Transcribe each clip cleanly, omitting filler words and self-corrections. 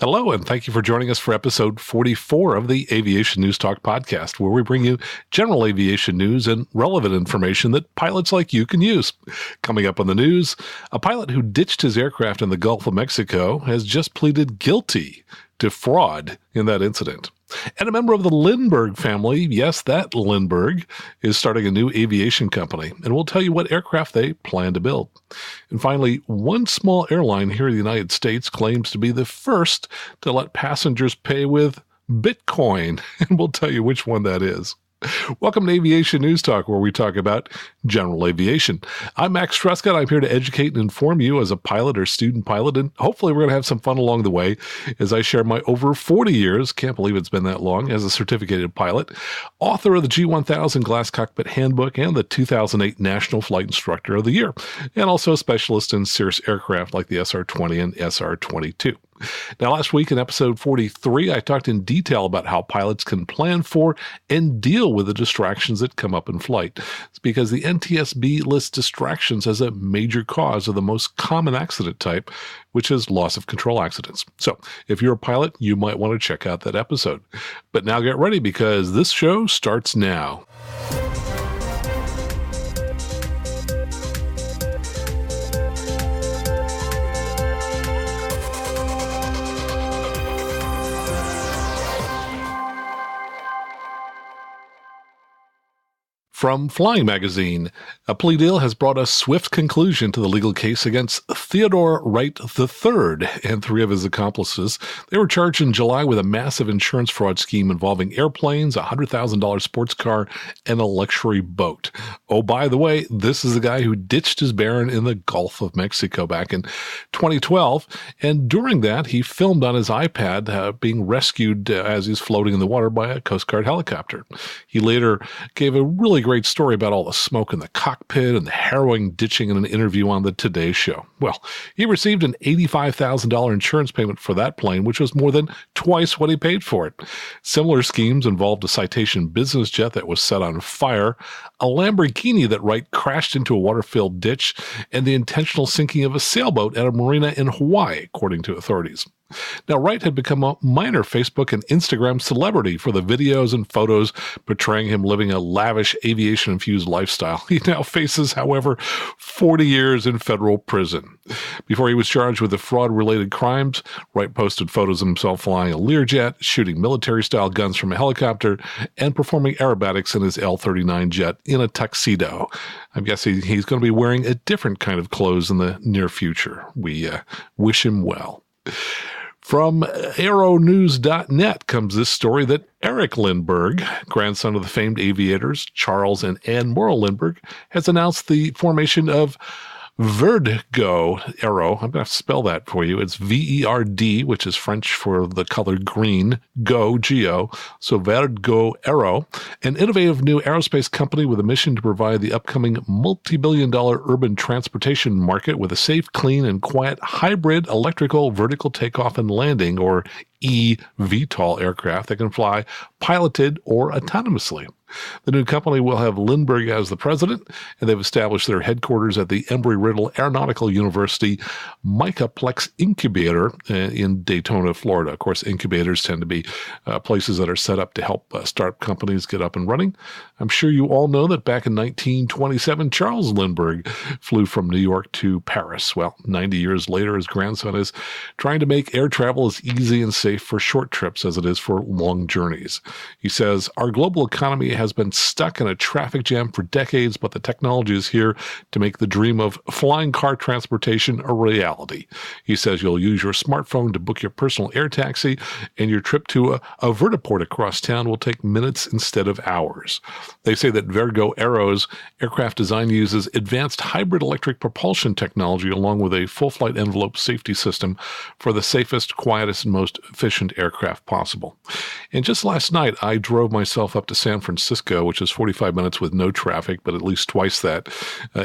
Hello, and thank you for joining us for episode 44 of the Aviation News Talk podcast, where we bring you general aviation news and relevant information that pilots like you can use. Coming up on the news, a pilot who ditched his aircraft in the Gulf of Mexico has just pleaded guilty to fraud in that incident. And a member of the Lindbergh family, yes, that Lindbergh, is starting a new aviation company, and we'll tell you what aircraft they plan to build. And finally, one small airline here in the United States claims to be the first to let passengers pay with Bitcoin, and we'll tell you which one that is. Welcome to Aviation News Talk, where we talk about general aviation. I'm Max Trescott. I'm here to educate and inform you as a pilot or student pilot, and hopefully we're going to have some fun along the way as I share my over 40 years, can't believe it's been that long, as a certificated pilot, author of the G1000 Glass Cockpit Handbook and the 2008 National Flight Instructor of the Year, and also a specialist in Cirrus aircraft like the SR20 and SR22. Now, last week in episode 43, I talked in detail about how pilots can plan for and deal with the distractions that come up in flight. It's because the NTSB lists distractions as a major cause of the most common accident type, which is loss of control accidents. So if you're a pilot, you might want to check out that episode. But now get ready, because this show starts now. From Flying Magazine, a plea deal has brought a swift conclusion to the legal case against Theodore Wright III and three of his accomplices. They were charged in July with a massive insurance fraud scheme involving airplanes, a $100,000 sports car, and a luxury boat. Oh, by the way, this is the guy who ditched his Baron in the Gulf of Mexico back in 2012, and during that, he filmed on his iPad being rescued as he's floating in the water by a Coast Guard helicopter. He later gave a really great story about all the smoke in the cockpit and the harrowing ditching in an interview on the Today Show. Well, he received an $85,000 insurance payment for that plane, which was more than twice what he paid for it. Similar schemes involved a Citation business jet that was set on fire, a Lamborghini that Wright crashed into a water-filled ditch, and the intentional sinking of a sailboat at a marina in Hawaii, according to authorities. Now, Wright had become a minor Facebook and Instagram celebrity for the videos and photos portraying him living a lavish aviation-infused lifestyle. He now faces, however, 40 years in federal prison. Before he was charged with the fraud-related crimes, Wright posted photos of himself flying a Learjet, shooting military-style guns from a helicopter, and performing aerobatics in his L-39 jet in a tuxedo. I'm guessing he's going to be wearing a different kind of clothes in the near future. We wish him well. From aeronews.net comes this story that Erik Lindbergh, grandson of the famed aviators Charles and Anne Morrow Lindbergh, has announced the formation of Verd-Go Aero. I'm going to have to spell that for you. It's V-E-R-D, which is French for the color green, Go, G-O. So Verd-Go Aero, an innovative new aerospace company with a mission to provide the upcoming multi-billion-dollar urban transportation market with a safe, clean, and quiet hybrid electrical vertical takeoff and landing, or eVTOL aircraft that can fly piloted or autonomously. The new company will have Lindbergh as the president, and they've established their headquarters at the Embry-Riddle Aeronautical University Micaplex Incubator in Daytona, Florida. Of course, incubators tend to be places that are set up to help startup companies get up and running. I'm sure you all know that back in 1927, Charles Lindbergh flew from New York to Paris. Well, 90 years later, his grandson is trying to make air travel as easy and safe for short trips as it is for long journeys. He says, "Our global economy has been stuck in a traffic jam for decades, but the technology is here to make the dream of flying car transportation a reality." He says you'll use your smartphone to book your personal air taxi, and your trip to a vertiport across town will take minutes instead of hours. They say that Verd-Go Aero's aircraft design uses advanced hybrid electric propulsion technology along with a full flight envelope safety system for the safest, quietest, and most efficient aircraft possible. And just last night, I drove myself up to San Francisco, which is 45 minutes with no traffic, but at least twice that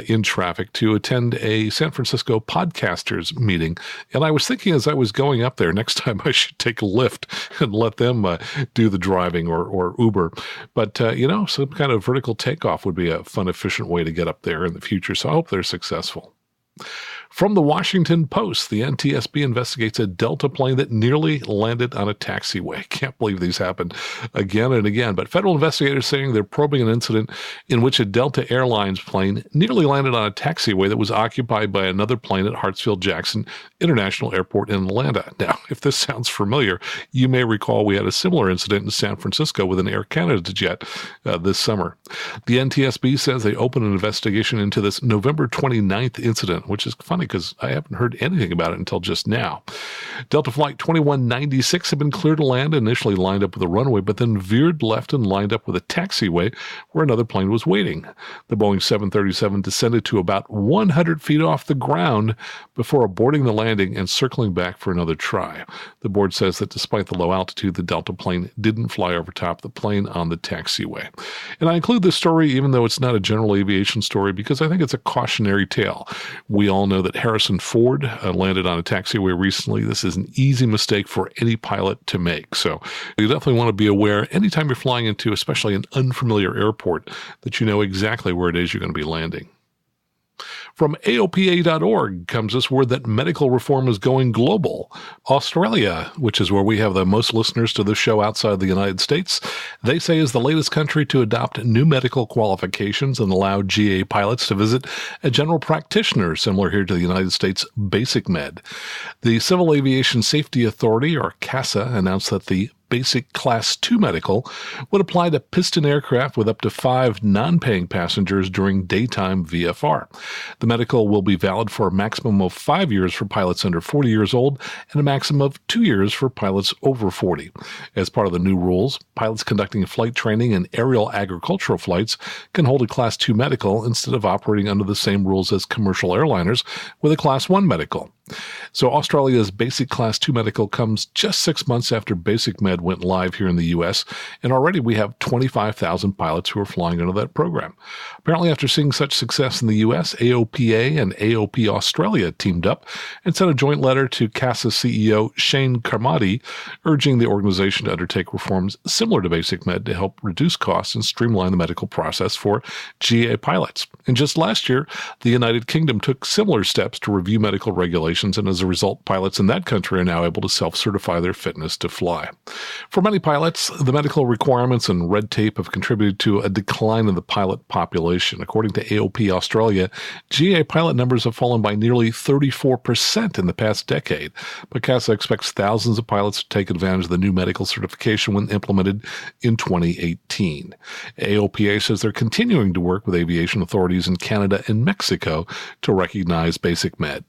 in traffic, to attend a San Francisco podcasters meeting. And I was thinking as I was going up there, next time I should take a Lyft and let them do the driving or Uber. But, some kind of vertical takeoff would be a fun, efficient way to get up there in the future. So I hope they're successful. From the Washington Post, the NTSB investigates a Delta plane that nearly landed on a taxiway. Can't believe these happen again and again. But federal investigators saying they're probing an incident in which a Delta Airlines plane nearly landed on a taxiway that was occupied by another plane at Hartsfield-Jackson International Airport in Atlanta. Now, if this sounds familiar, you may recall we had a similar incident in San Francisco with an Air Canada jet this summer. The NTSB says they opened an investigation into this November 29th incident, which is funny because I haven't heard anything about it until just now. Delta Flight 2196 had been cleared to land, initially lined up with a runway, but then veered left and lined up with a taxiway where another plane was waiting. The Boeing 737 descended to about 100 feet off the ground before aborting the landing and circling back for another try. The board says that despite the low altitude, the Delta plane didn't fly over top the plane on the taxiway. And I include this story even though it's not a general aviation story because I think it's a cautionary tale. We all know that Harrison Ford landed on a taxiway recently. This is an easy mistake for any pilot to make. So you definitely want to be aware anytime you're flying into especially an unfamiliar airport that you know exactly where it is you're going to be landing. From AOPA.org comes this word that medical reform is going global. Australia, which is where we have the most listeners to this show outside the United States, they say is the latest country to adopt new medical qualifications and allow GA pilots to visit a general practitioner, similar here to the United States Basic Med. The Civil Aviation Safety Authority, or CASA, announced that the Basic Class 2 medical would apply to piston aircraft with up to 5 non-paying passengers during daytime VFR. The medical will be valid for a maximum of 5 years for pilots under 40 years old and a maximum of 2 years for pilots over 40. As part of the new rules, pilots conducting flight training and aerial agricultural flights can hold a Class 2 medical instead of operating under the same rules as commercial airliners with a Class 1 medical. So Australia's Basic Class 2 medical comes just 6 months after Basic Med went live here in the U.S., and already we have 25,000 pilots who are flying under that program. Apparently, after seeing such success in the U.S., AOPA and AOP Australia teamed up and sent a joint letter to CASA CEO Shane Carmody, urging the organization to undertake reforms similar to Basic Med to help reduce costs and streamline the medical process for GA pilots. And just last year, the United Kingdom took similar steps to review medical regulations, and as a result, pilots in that country are now able to self-certify their fitness to fly. For many pilots, the medical requirements and red tape have contributed to a decline in the pilot population. According to AOP Australia, GA pilot numbers have fallen by nearly 34% in the past decade, but CASA expects thousands of pilots to take advantage of the new medical certification when implemented in 2018. AOPA says they're continuing to work with aviation authorities in Canada and Mexico to recognize Basic Med.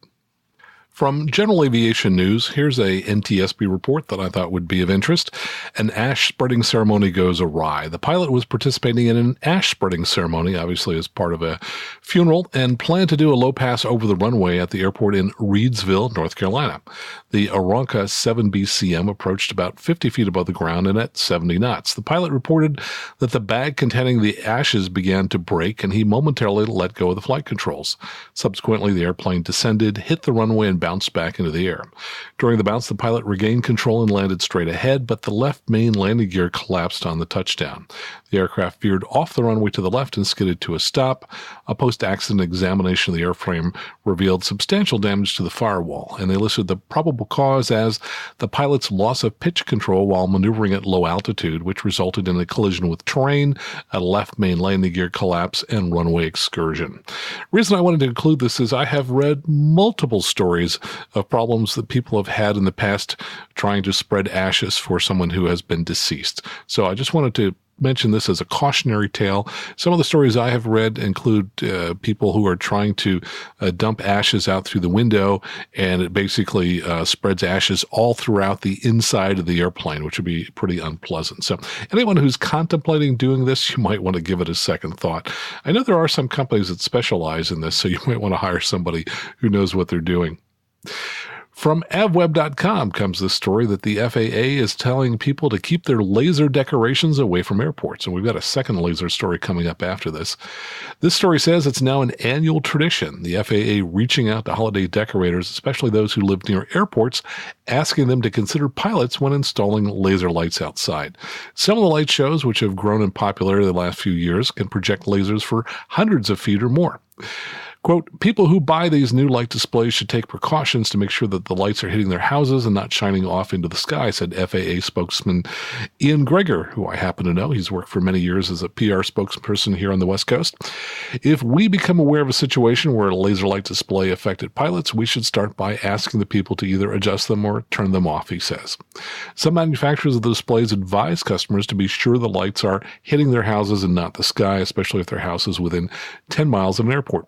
From General Aviation News, here's a NTSB report that I thought would be of interest. An ash spreading ceremony goes awry. The pilot was participating in an ash spreading ceremony, obviously as part of a funeral, and planned to do a low pass over the runway at the airport in Reidsville, North Carolina. The Aronca 7BCM approached about 50 feet above the ground and at 70 knots. The pilot reported that the bag containing the ashes began to break, and he momentarily let go of the flight controls. Subsequently, the airplane descended, hit the runway, and bounced back into the air. During the bounce, the pilot regained control and landed straight ahead, but the left main landing gear collapsed on the touchdown. The aircraft veered off the runway to the left and skidded to a stop. A post-accident examination of the airframe revealed substantial damage to the firewall, and they listed the probable cause as the pilot's loss of pitch control while maneuvering at low altitude, which resulted in a collision with terrain, a left main landing gear collapse, and runway excursion. The reason I wanted to include this is I have read multiple stories of problems that people have had in the past trying to spread ashes for someone who has been deceased. So I just wanted to mention this as a cautionary tale. Some of the stories I have read include people who are trying to dump ashes out through the window, and it basically spreads ashes all throughout the inside of the airplane, which would be pretty unpleasant. So anyone who's contemplating doing this, you might want to give it a second thought. I know there are some companies that specialize in this, so you might want to hire somebody who knows what they're doing. From avweb.com comes this story that the FAA is telling people to keep their laser decorations away from airports. And we've got a second laser story coming up after this. This story says it's now an annual tradition, the FAA reaching out to holiday decorators, especially those who live near airports, asking them to consider pilots when installing laser lights outside. Some of the light shows, which have grown in popularity the last few years, can project lasers for hundreds of feet or more. Quote, people who buy these new light displays should take precautions to make sure that the lights are hitting their houses and not shining off into the sky, said FAA spokesman Ian Greger, who I happen to know. He's worked for many years as a PR spokesperson here on the West Coast. If we become aware of a situation where a laser light display affected pilots, we should start by asking the people to either adjust them or turn them off, he says. Some manufacturers of the displays advise customers to be sure the lights are hitting their houses and not the sky, especially if their house is within 10 miles of an airport.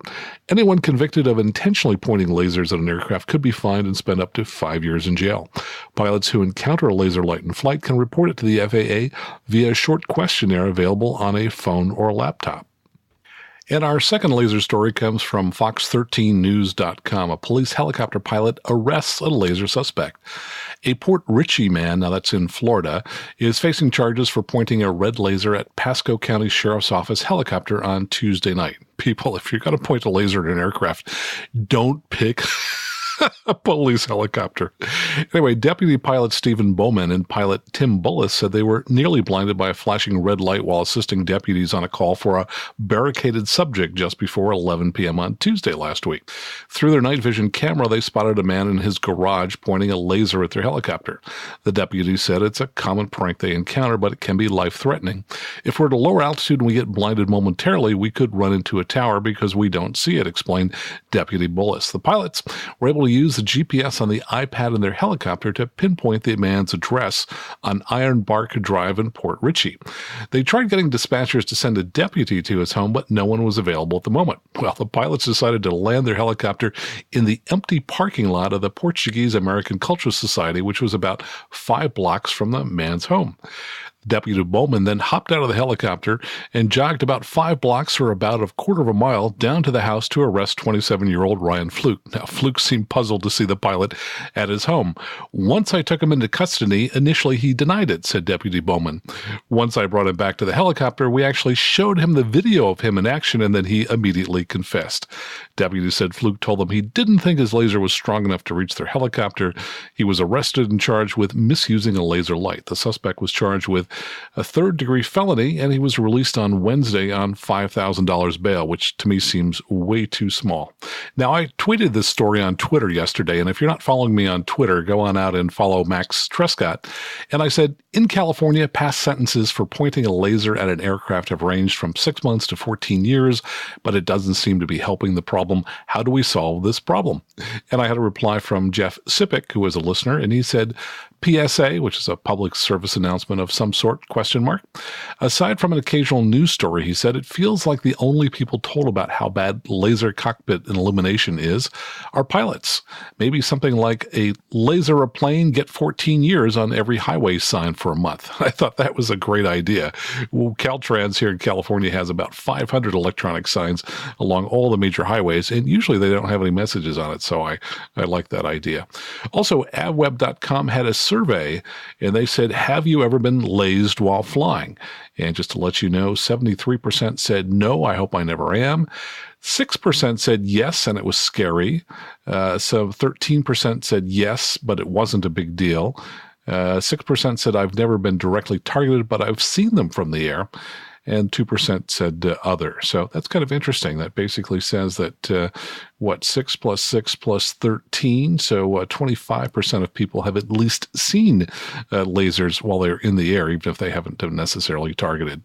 Anyone convicted of intentionally pointing lasers at an aircraft could be fined and spend up to 5 years in jail. Pilots who encounter a laser light in flight can report it to the FAA via a short questionnaire available on a phone or a laptop. And our second laser story comes from Fox13News.com. A police helicopter pilot arrests a laser suspect. A Port Richey man, now that's in Florida, is facing charges for pointing a red laser at Pasco County Sheriff's Office helicopter on Tuesday night. People, if you're going to point a laser at an aircraft, don't pick a police helicopter. Anyway, Deputy Pilot Stephen Bowman and pilot Tim Bullis said they were nearly blinded by a flashing red light while assisting deputies on a call for a barricaded subject just before 11 p.m. on Tuesday last week. Through their night vision camera, they spotted a man in his garage pointing a laser at their helicopter. The deputy said it's a common prank they encounter, but it can be life-threatening. If we're at a lower altitude and we get blinded momentarily, we could run into a tower because we don't see it, explained Deputy Bullis. The pilots were able to use the GPS on the iPad in their helicopter to pinpoint the man's address on Ironbark Drive in Port Richey. They tried getting dispatchers to send a deputy to his home, but no one was available at the moment. Well, the pilots decided to land their helicopter in the empty parking lot of the Portuguese American Cultural Society, which was about 5 blocks from the man's home. Deputy Bowman then hopped out of the helicopter and jogged about 5 blocks or about a quarter of a mile down to the house to arrest 27-year-old Ryan Fluke. Now, Fluke seemed puzzled to see the pilot at his home. Once I took him into custody, initially he denied it, said Deputy Bowman. Once I brought him back to the helicopter, we actually showed him the video of him in action, and then he immediately confessed. Deputy said Fluke told them he didn't think his laser was strong enough to reach their helicopter. He was arrested and charged with misusing a laser light. The suspect was charged with a third-degree felony, and he was released on Wednesday on $5,000 bail, which to me seems way too small. Now, I tweeted this story on Twitter yesterday, and if you're not following me on Twitter, go on out and follow Max Trescott. And I said, in California, past sentences for pointing a laser at an aircraft have ranged from 6 months to 14 years, but it doesn't seem to be helping the problem. How do we solve this problem? And I had a reply from Jeff Sipic, who is a listener, and he said, PSA, which is a public service announcement of some sort, question mark. Aside from an occasional news story, he said, it feels like the only people told about how bad laser cockpit illumination is are pilots. Maybe something like a laser a plane, get 14 years on every highway sign for a month. I thought that was a great idea. Well, Caltrans here in California has about 500 electronic signs along all the major highways, and usually they don't have any messages on it, so I like that idea. Also, avweb.com had a survey, and they said, have you ever been lazed while flying? And just to let you know, 73% said no, I hope I never am. 6% said yes, and it was scary. So 13% said yes, but it wasn't a big deal. 6% said I've never been directly targeted, but I've seen them from the air. And 2% said other. So that's kind of interesting. That basically says that, 6 plus 6 plus 13. So 25% of people have at least seen lasers while they're in the air, even if they haven't been necessarily targeted.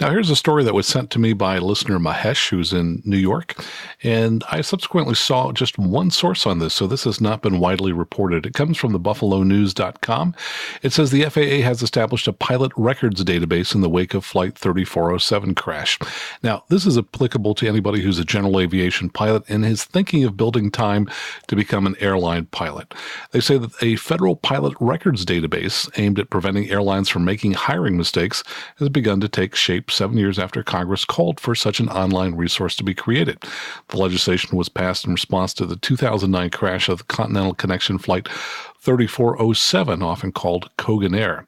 Now, here's a story that was sent to me by listener Mahesh, who's in New York, and I subsequently saw just one source on this, so this has not been widely reported. It comes from the BuffaloNews.com. It says the FAA has established a pilot records database in the wake of Flight 3407 crash. Now, this is applicable to anybody who's a general aviation pilot and is thinking of building time to become an airline pilot. They say that a federal pilot records database aimed at preventing airlines from making hiring mistakes has begun to take shape 7 years after Congress called for such an online resource to be created. The legislation was passed in response to the 2009 crash of the Continental Connection Flight 3407, often called Kogan Air.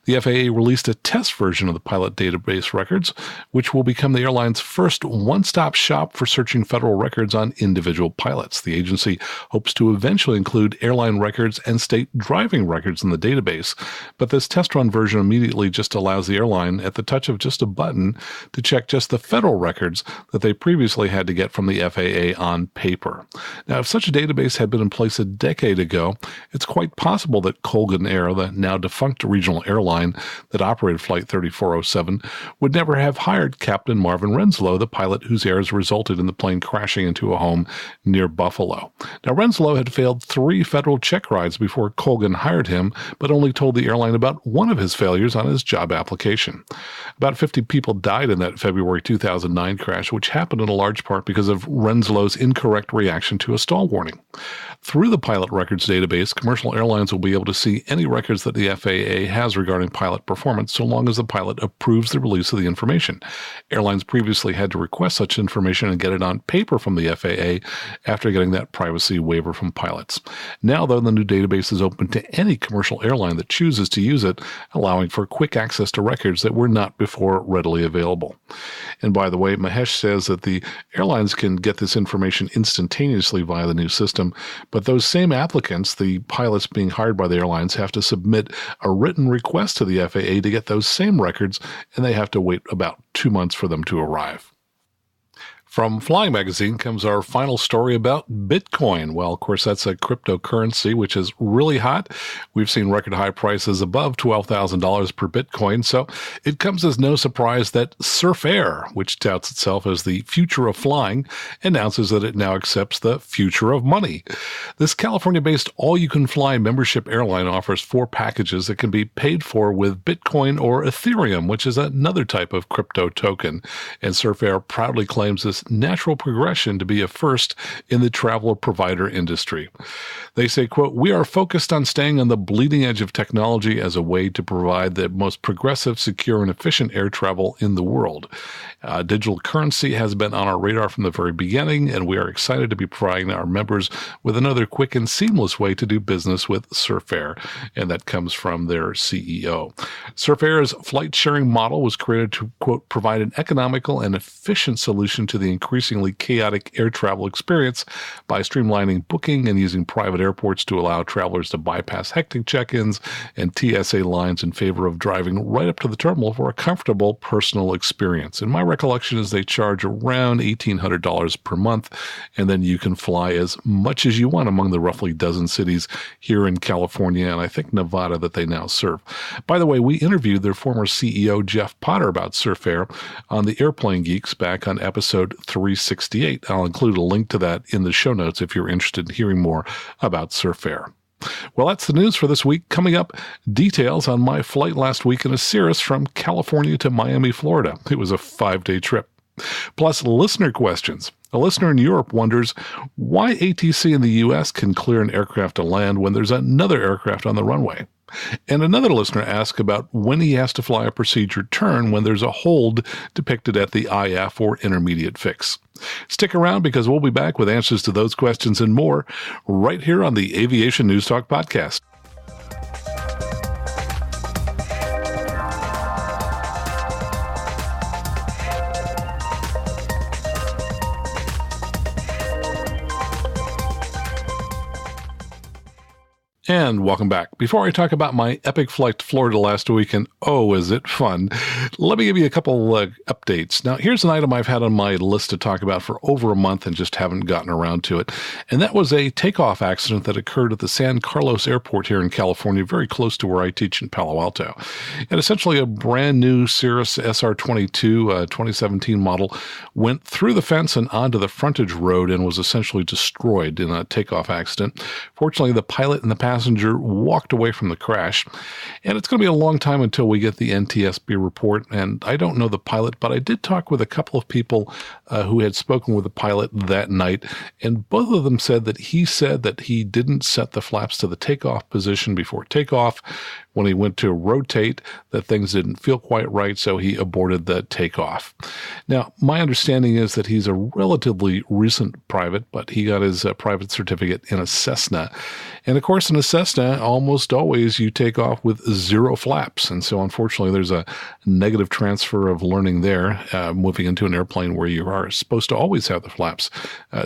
The FAA released a test version of the pilot database records, which will become the airline's first one-stop shop for searching federal records on individual pilots. The agency hopes to eventually include airline records and state driving records in the database, but this test run version immediately just allows the airline, at the touch of just a button, to check just the federal records that they previously had to get from the FAA on paper. Now, if such a database had been in place a decade ago, it's quite possible that Kogan Air, the now defunct regional airline that operated Flight 3407, would never have hired Captain Marvin Renslow, the pilot whose errors resulted in the plane crashing into a home near Buffalo. Now, Renslow had failed 3 federal check rides before Kogan hired him, but only told the airline about one of his failures on his job application. About 50 people died in that February 2009 crash, which happened in a large part because of Renslow's incorrect reaction to a stall warning. Through the pilot records database, commercial airlines will be able to see any records that the FAA has regarding pilot performance, so long as the pilot approves the release of the information. Airlines previously had to request such information and get it on paper from the FAA after getting that privacy waiver from pilots. Now, though, the new database is open to any commercial airline that chooses to use it, allowing for quick access to records that were not before readily available. And by the way, Mahesh says that the airlines can get this information instantaneously via the new system, but those same applicants, the pilots being hired by the airlines, have to submit a written request to the FAA to get those same records, and they have to wait about 2 months for them to arrive. From Flying Magazine comes our final story about Bitcoin. Well, of course, that's a cryptocurrency which is really hot. We've seen record high prices above $12,000 per Bitcoin, so it comes as no surprise that Surf Air, which touts itself as the future of flying, announces that it now accepts the future of money. This California-based all-you-can-fly membership airline offers 4 packages that can be paid for with Bitcoin or Ethereum, which is another type of crypto token. And Surf Air proudly claims this natural progression to be a first in the travel provider industry. They say, quote, "We are focused on staying on the bleeding edge of technology as a way to provide the most progressive, secure, and efficient air travel in the world. Digital currency has been on our radar from the very beginning, and we are excited to be providing our members with another quick and seamless way to do business with Surf Air." And that comes from their CEO. Surf Air's flight sharing model was created to, quote, "provide an economical and efficient solution to the increasingly chaotic air travel experience by streamlining booking and using private airports to allow travelers to bypass hectic check-ins and TSA lines in favor of driving right up to the terminal for a comfortable personal experience." And my recollection is they charge around $1,800 per month, and then you can fly as much as you want among the roughly dozen cities here in California and I think Nevada that they now serve. By the way, we interviewed their former CEO, Jeff Potter, about Surf Air on the Airplane Geeks back on episode 368. I'll include a link to that in the show notes if you're interested in hearing more about Surf Air. Well, that's the news for this week. Coming up, details on my flight last week in a Cirrus from California to Miami, Florida. It was a 5-day trip. Plus, listener questions. A listener in Europe wonders why ATC in the U.S. can clear an aircraft to land when there's another aircraft on the runway. And another listener asks about when he has to fly a procedure turn when there's a hold depicted at the IF or intermediate fix. Stick around because we'll be back with answers to those questions and more right here on the Aviation News Talk podcast. And welcome back. Before I talk about my epic flight to Florida last week, and oh, is it fun, let me give you a couple updates. Now, here's an item I've had on my list to talk about for over a month and just haven't gotten around to it. And that was a takeoff accident that occurred at the San Carlos Airport here in California, very close to where I teach in Palo Alto. And essentially a brand new Cirrus SR22 2017 model went through the fence and onto the frontage road and was essentially destroyed in a takeoff accident. Fortunately, the pilot and the passenger walked away from the crash, and it's going to be a long time until we get the NTSB report, and I don't know the pilot, but I did talk with a couple of people who had spoken with the pilot that night, and both of them said that he didn't set the flaps to the takeoff position before takeoff. When he went to rotate, that things didn't feel quite right, so he aborted the takeoff. Now, my understanding is that he's a relatively recent private, but he got his private certificate in a Cessna. And of course, in a Cessna, almost always you take off with 0 flaps. And so unfortunately, there's a negative transfer of learning there, moving into an airplane where you are supposed to always have the flaps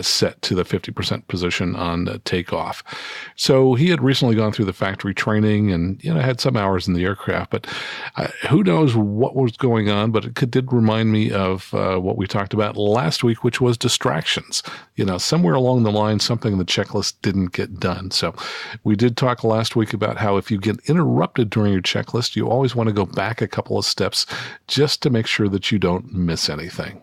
set to the 50% position on takeoff. So he had recently gone through the factory training and, had some hours in the aircraft, but who knows what was going on, but it did remind me of what we talked about last week, which was distractions. Somewhere along the line, something in the checklist didn't get done. So we did talk last week about how if you get interrupted during your checklist, you always want to go back a couple of steps just to make sure that you don't miss anything.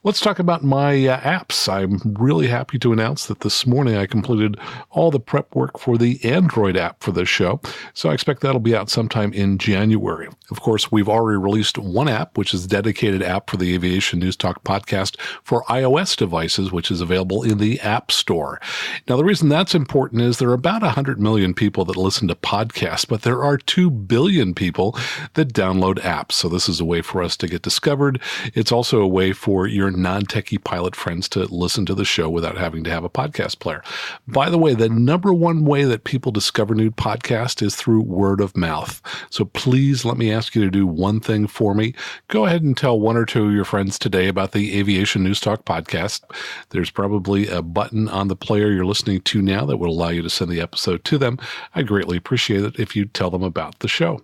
Let's talk about my apps. I'm really happy to announce that this morning I completed all the prep work for the Android app for this show, so I expect that'll be out sometime in January. Of course, we've already released one app, which is a dedicated app for the Aviation News Talk podcast for iOS devices, which is available in the App Store. Now, the reason that's important is there are about 100 million people that listen to podcasts, but there are 2 billion people that download apps, so this is a way for us to get discovered. It's also a way for your non-techie pilot friends to listen to the show without having to have a podcast player. By the way, the number one way that people discover new podcasts is through word of mouth. So please let me ask you to do one thing for me. Go ahead and tell 1 or 2 of your friends today about the Aviation News Talk podcast. There's probably a button on the player you're listening to now that will allow you to send the episode to them. I'd greatly appreciate it if you tell them about the show.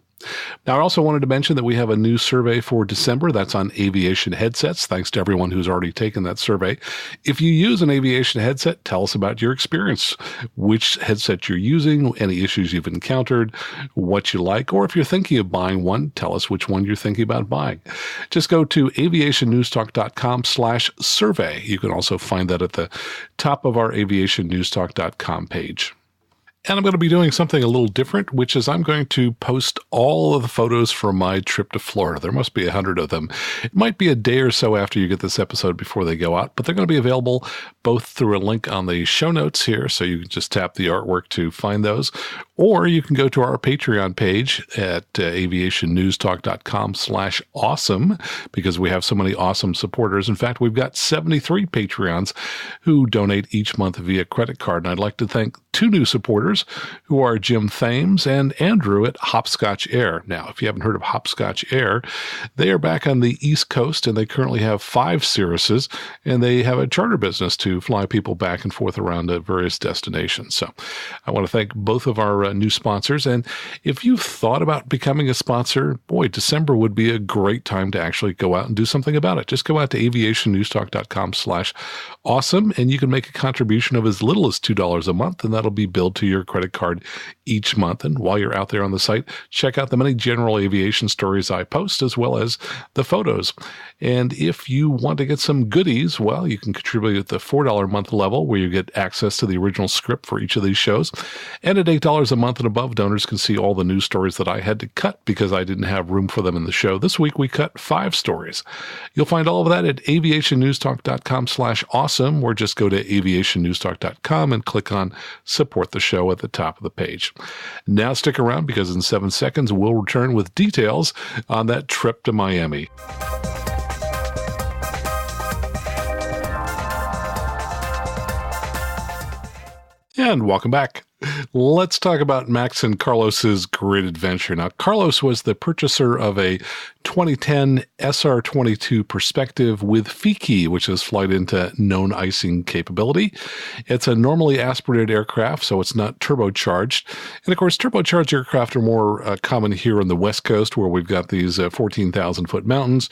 Now, I also wanted to mention that we have a new survey for December. That's on aviation headsets. Thanks to everyone who's already taken that survey. If you use an aviation headset, tell us about your experience, which headset you're using, any issues you've encountered, what you like, or if you're thinking of buying one, tell us which one you're thinking about buying. Just go to aviationnewstalk.com/survey. You can also find that at the top of our aviationnewstalk.com page. And I'm going to be doing something a little different, which is I'm going to post all of the photos from my trip to Florida. There must be 100 of them. It might be a day or so after you get this episode before they go out, but they're going to be available both through a link on the show notes here, so you can just tap the artwork to find those, or you can go to our Patreon page at aviationnewstalk.com/awesome, because we have so many awesome supporters. In fact, we've got 73 Patreons who donate each month via credit card, and I'd like to thank 2 new supporters who are Jim Thames and Andrew at Hopscotch Air. Now, if you haven't heard of Hopscotch Air, they are back on the East Coast, and they currently have 5 Cirruses, and they have a charter business to fly people back and forth around various destinations. So I want to thank both of our new sponsors, and if you've thought about becoming a sponsor, boy, December would be a great time to actually go out and do something about it. Just go out to aviationnewstalk.com/awesome, and you can make a contribution of as little as $2 a month, and that'll be billed to your credit card each month. And while you're out there on the site, check out the many general aviation stories I post, as well as the photos. And if you want to get some goodies, well, you can contribute at the $4 a month level, where you get access to the original script for each of these shows. And at $8 a month and above, donors can see all the news stories that I had to cut because I didn't have room for them in the show. This week, we cut 5 stories. You'll find all of that at aviationnewstalk.com/awesome, or just go to aviationnewstalk.com and click on Support the Show at the top of the page. Now stick around, because in 7 seconds, we'll return with details on that trip to Miami. And welcome back. Let's talk about Max and Carlos's great adventure. Now, Carlos was the purchaser of a 2010 SR22 Perspective with Fiki, which is flight into known icing capability. It's a normally aspirated aircraft, so it's not turbocharged. And of course, turbocharged aircraft are more common here on the West Coast, where we've got these 14,000-foot mountains.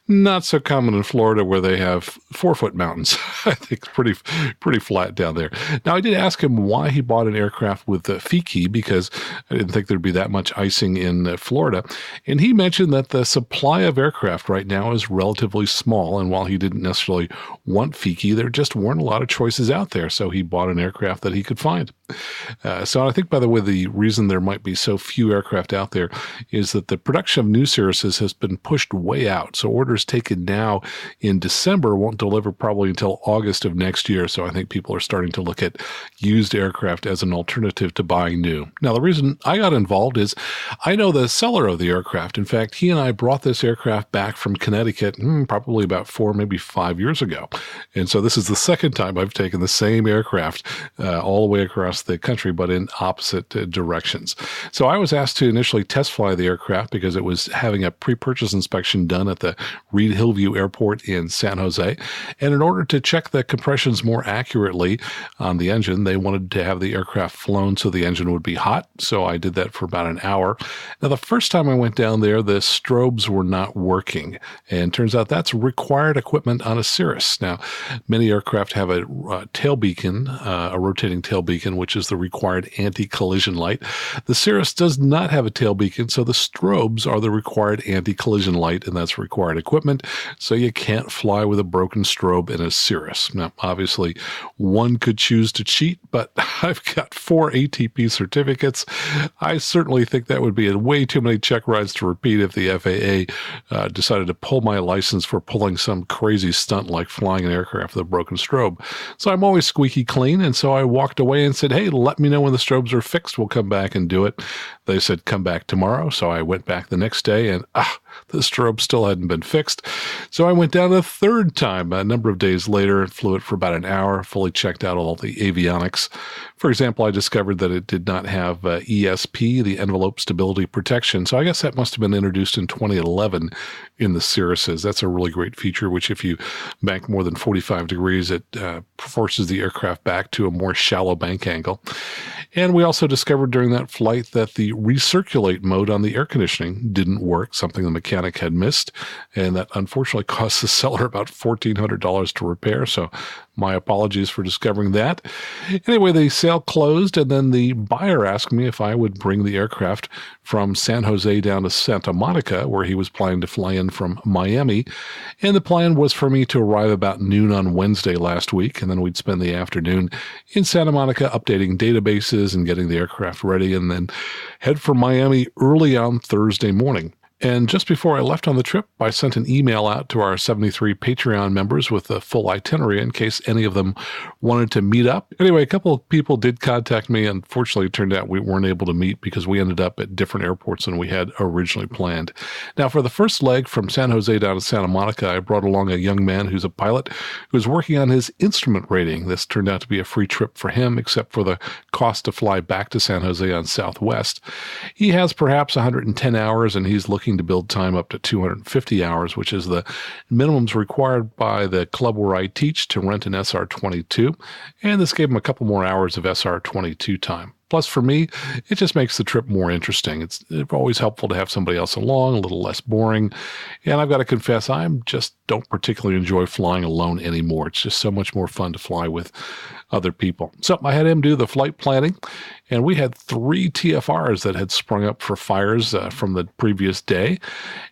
Not so common in Florida, where they have 4-foot mountains. I think it's pretty flat down there. Now, I did ask him why he bought an aircraft with Fiki, because I didn't think there'd be that much icing in Florida. And he mentioned that the supply of aircraft right now is relatively small, and while he didn't necessarily want Fiki, there just weren't a lot of choices out there, so he bought an aircraft that he could find. So I think, by the way, the reason there might be so few aircraft out there is that the production of new Cirruses has been pushed way out. So orders taken now in December won't deliver probably until August of next year. So I think people are starting to look at used aircraft as an alternative to buying new. Now, the reason I got involved is I know the seller of the aircraft. In fact, he and I brought this aircraft back from Connecticut probably about 4, maybe 5 years ago. And so this is the second time I've taken the same aircraft all the way across the country, but in opposite directions. So I was asked to initially test fly the aircraft because it was having a pre-purchase inspection done at the Reed Hillview Airport in San Jose. And in order to check the compressions more accurately on the engine, they wanted to have the aircraft flown so the engine would be hot. So I did that for about an hour. Now, the first time I went down there, the strobes were not working. And turns out that's required equipment on a Cirrus. Now, many aircraft have a tail beacon, a rotating tail beacon, which is the required anti-collision light. The Cirrus does not have a tail beacon, so the strobes are the required anti-collision light, and that's required equipment. So you can't fly with a broken strobe in a Cirrus. Now, obviously, one could choose to cheat, but I've got 4 ATP certificates. I certainly think that would be way too many check rides to repeat if the FAA decided to pull my license for pulling some crazy stunt like flying an aircraft with a broken strobe. So I'm always squeaky clean, and so I walked away and said, hey, let me know when the strobes are fixed. We'll come back and do it. They said, come back tomorrow. So I went back the next day, and the strobe still hadn't been fixed. So I went down a third time a number of days later and flew it for about an hour, fully checked out all the avionics. For example, I discovered that it did not have ESP, the envelope stability protection. So I guess that must have been introduced in 2011 in the Cirruses. That's a really great feature, which if you bank more than 45 degrees, it forces the aircraft back to a more shallow bank angle. And we also discovered during that flight that the recirculate mode on the air conditioning didn't work, something the mechanic had missed, and that unfortunately cost the seller about $1,400 to repair. So my apologies for discovering that. Anyway, the sale closed, and then the buyer asked me if I would bring the aircraft from San Jose down to Santa Monica, where he was planning to fly in from Miami. And the plan was for me to arrive about noon on Wednesday last week, and then we'd spend the afternoon in Santa Monica updating databases and getting the aircraft ready, and then head for Miami early on Thursday morning. And just before I left on the trip, I sent an email out to our 73 Patreon members with a full itinerary in case any of them wanted to meet up. Anyway, a couple of people did contact me. Unfortunately, it turned out we weren't able to meet because we ended up at different airports than we had originally planned. Now, for the first leg from San Jose down to Santa Monica, I brought along a young man who's a pilot who was working on his instrument rating. This turned out to be a free trip for him, except for the cost to fly back to San Jose on Southwest. He has perhaps 110 hours, and he's looking to build time up to 250 hours, which is the minimums required by the club where I teach to rent an SR22, and this gave him a couple more hours of SR22 time. Plus, for me, it just makes the trip more interesting. It's always helpful to have somebody else along, a little less boring. And I've got to confess, I just don't particularly enjoy flying alone anymore. It's just so much more fun to fly with other people. So I had him do the flight planning, and we had 3 TFRs that had sprung up for fires from the previous day.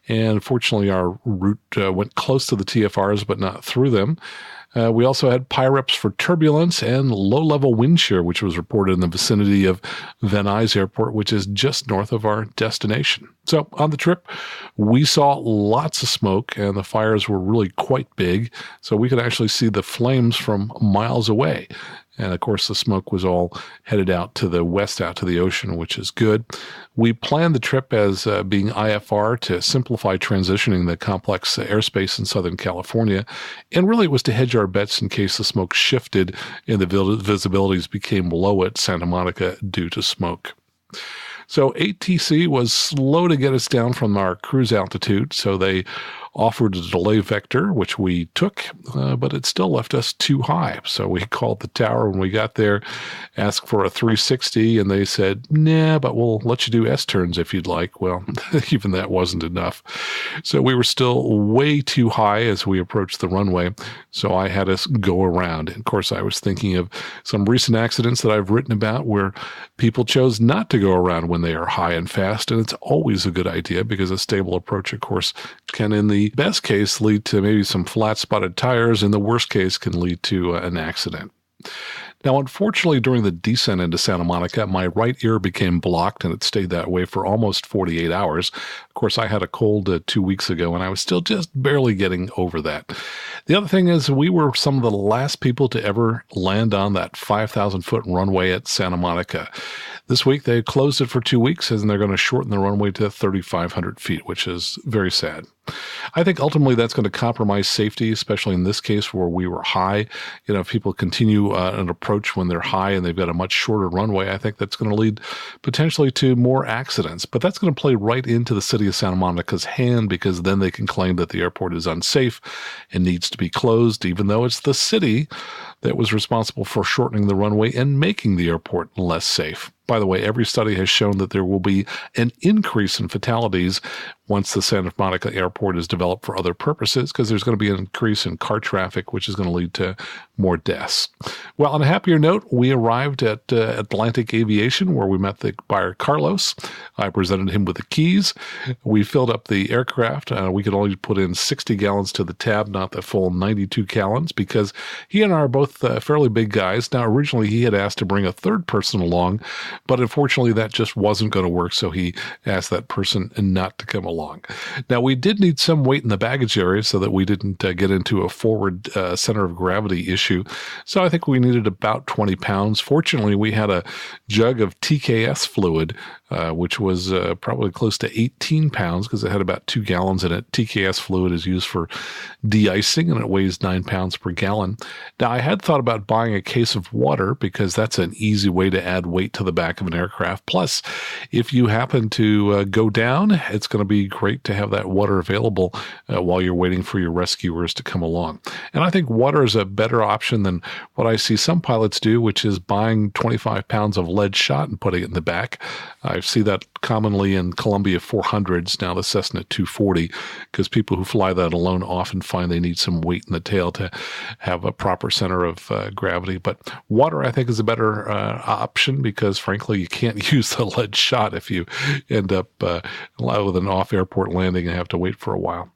And fortunately, our route went close to the TFRs, but not through them. We also had PIREPs for turbulence and low-level wind shear, which was reported in the vicinity of Van Nuys Airport, which is just north of our destination. So on the trip, we saw lots of smoke, and the fires were really quite big, so we could actually see the flames from miles away. And of course, the smoke was all headed out to the west, out to the ocean, which is good. We planned the trip as being IFR to simplify transitioning the complex airspace in Southern California. And really, it was to hedge our bets in case the smoke shifted and the visibilities became low at Santa Monica due to smoke. So ATC was slow to get us down from our cruise altitude, so they offered a delay vector, which we took, but it still left us too high. So we called the tower when we got there, asked for a 360, and they said, nah, but we'll let you do S-turns if you'd like. Well, even that wasn't enough. So we were still way too high as we approached the runway, so I had us go around. And of course, I was thinking of some recent accidents that I've written about where people chose not to go around when they are high and fast, and it's always a good idea because a stable approach, of course, can in the best case lead to maybe some flat spotted tires, and the worst case can lead to an accident. Now, unfortunately, during the descent into Santa Monica, my right ear became blocked, and it stayed that way for almost 48 hours. Of course, I had a cold 2 weeks ago, and I was still just barely getting over that. The other thing is we were some of the last people to ever land on that 5,000-foot runway at Santa Monica. This week, they closed it for 2 weeks, and they're going to shorten the runway to 3,500 feet, which is very sad. I think ultimately that's going to compromise safety, especially in this case where we were high. If people continue an approach when they're high and they've got a much shorter runway, I think that's going to lead potentially to more accidents. But that's going to play right into the city of Santa Monica's hand, because then they can claim that the airport is unsafe and needs to be closed, even though it's the city that was responsible for shortening the runway and making the airport less safe. By the way, every study has shown that there will be an increase in fatalities once the Santa Monica airport is developed for other purposes, because there's going to be an increase in car traffic, which is going to lead to more deaths. Well, on a happier note, we arrived at Atlantic Aviation, where we met the buyer Carlos. I presented him with the keys. We filled up the aircraft. We could only put in 60 gallons to the tab, not the full 92 gallons, because he and I are both fairly big guys. Now, originally, he had asked to bring a third person along, but unfortunately, that just wasn't going to work, so he asked that person not to come along. Now, we did need some weight in the baggage area so that we didn't get into a forward center of gravity issue. So I think we needed about 20 pounds. Fortunately, we had a jug of TKS fluid, which was probably close to 18 pounds because it had about 2 gallons in it. TKS fluid is used for de-icing, and it weighs 9 pounds per gallon. Now, I had thought about buying a case of water because that's an easy way to add weight to the back of an aircraft. Plus, if you happen to go down, it's going to be great to have that water available while you're waiting for your rescuers to come along. And I think water is a better option than what I see some pilots do, which is buying 25 pounds of lead shot and putting it in the back. I see that commonly in Columbia 400s, now the Cessna 240, because people who fly that alone often find they need some weight in the tail to have a proper center of gravity. But water, I think, is a better option because, frankly, you can't use the lead shot if you end up with an off-airport landing and have to wait for a while.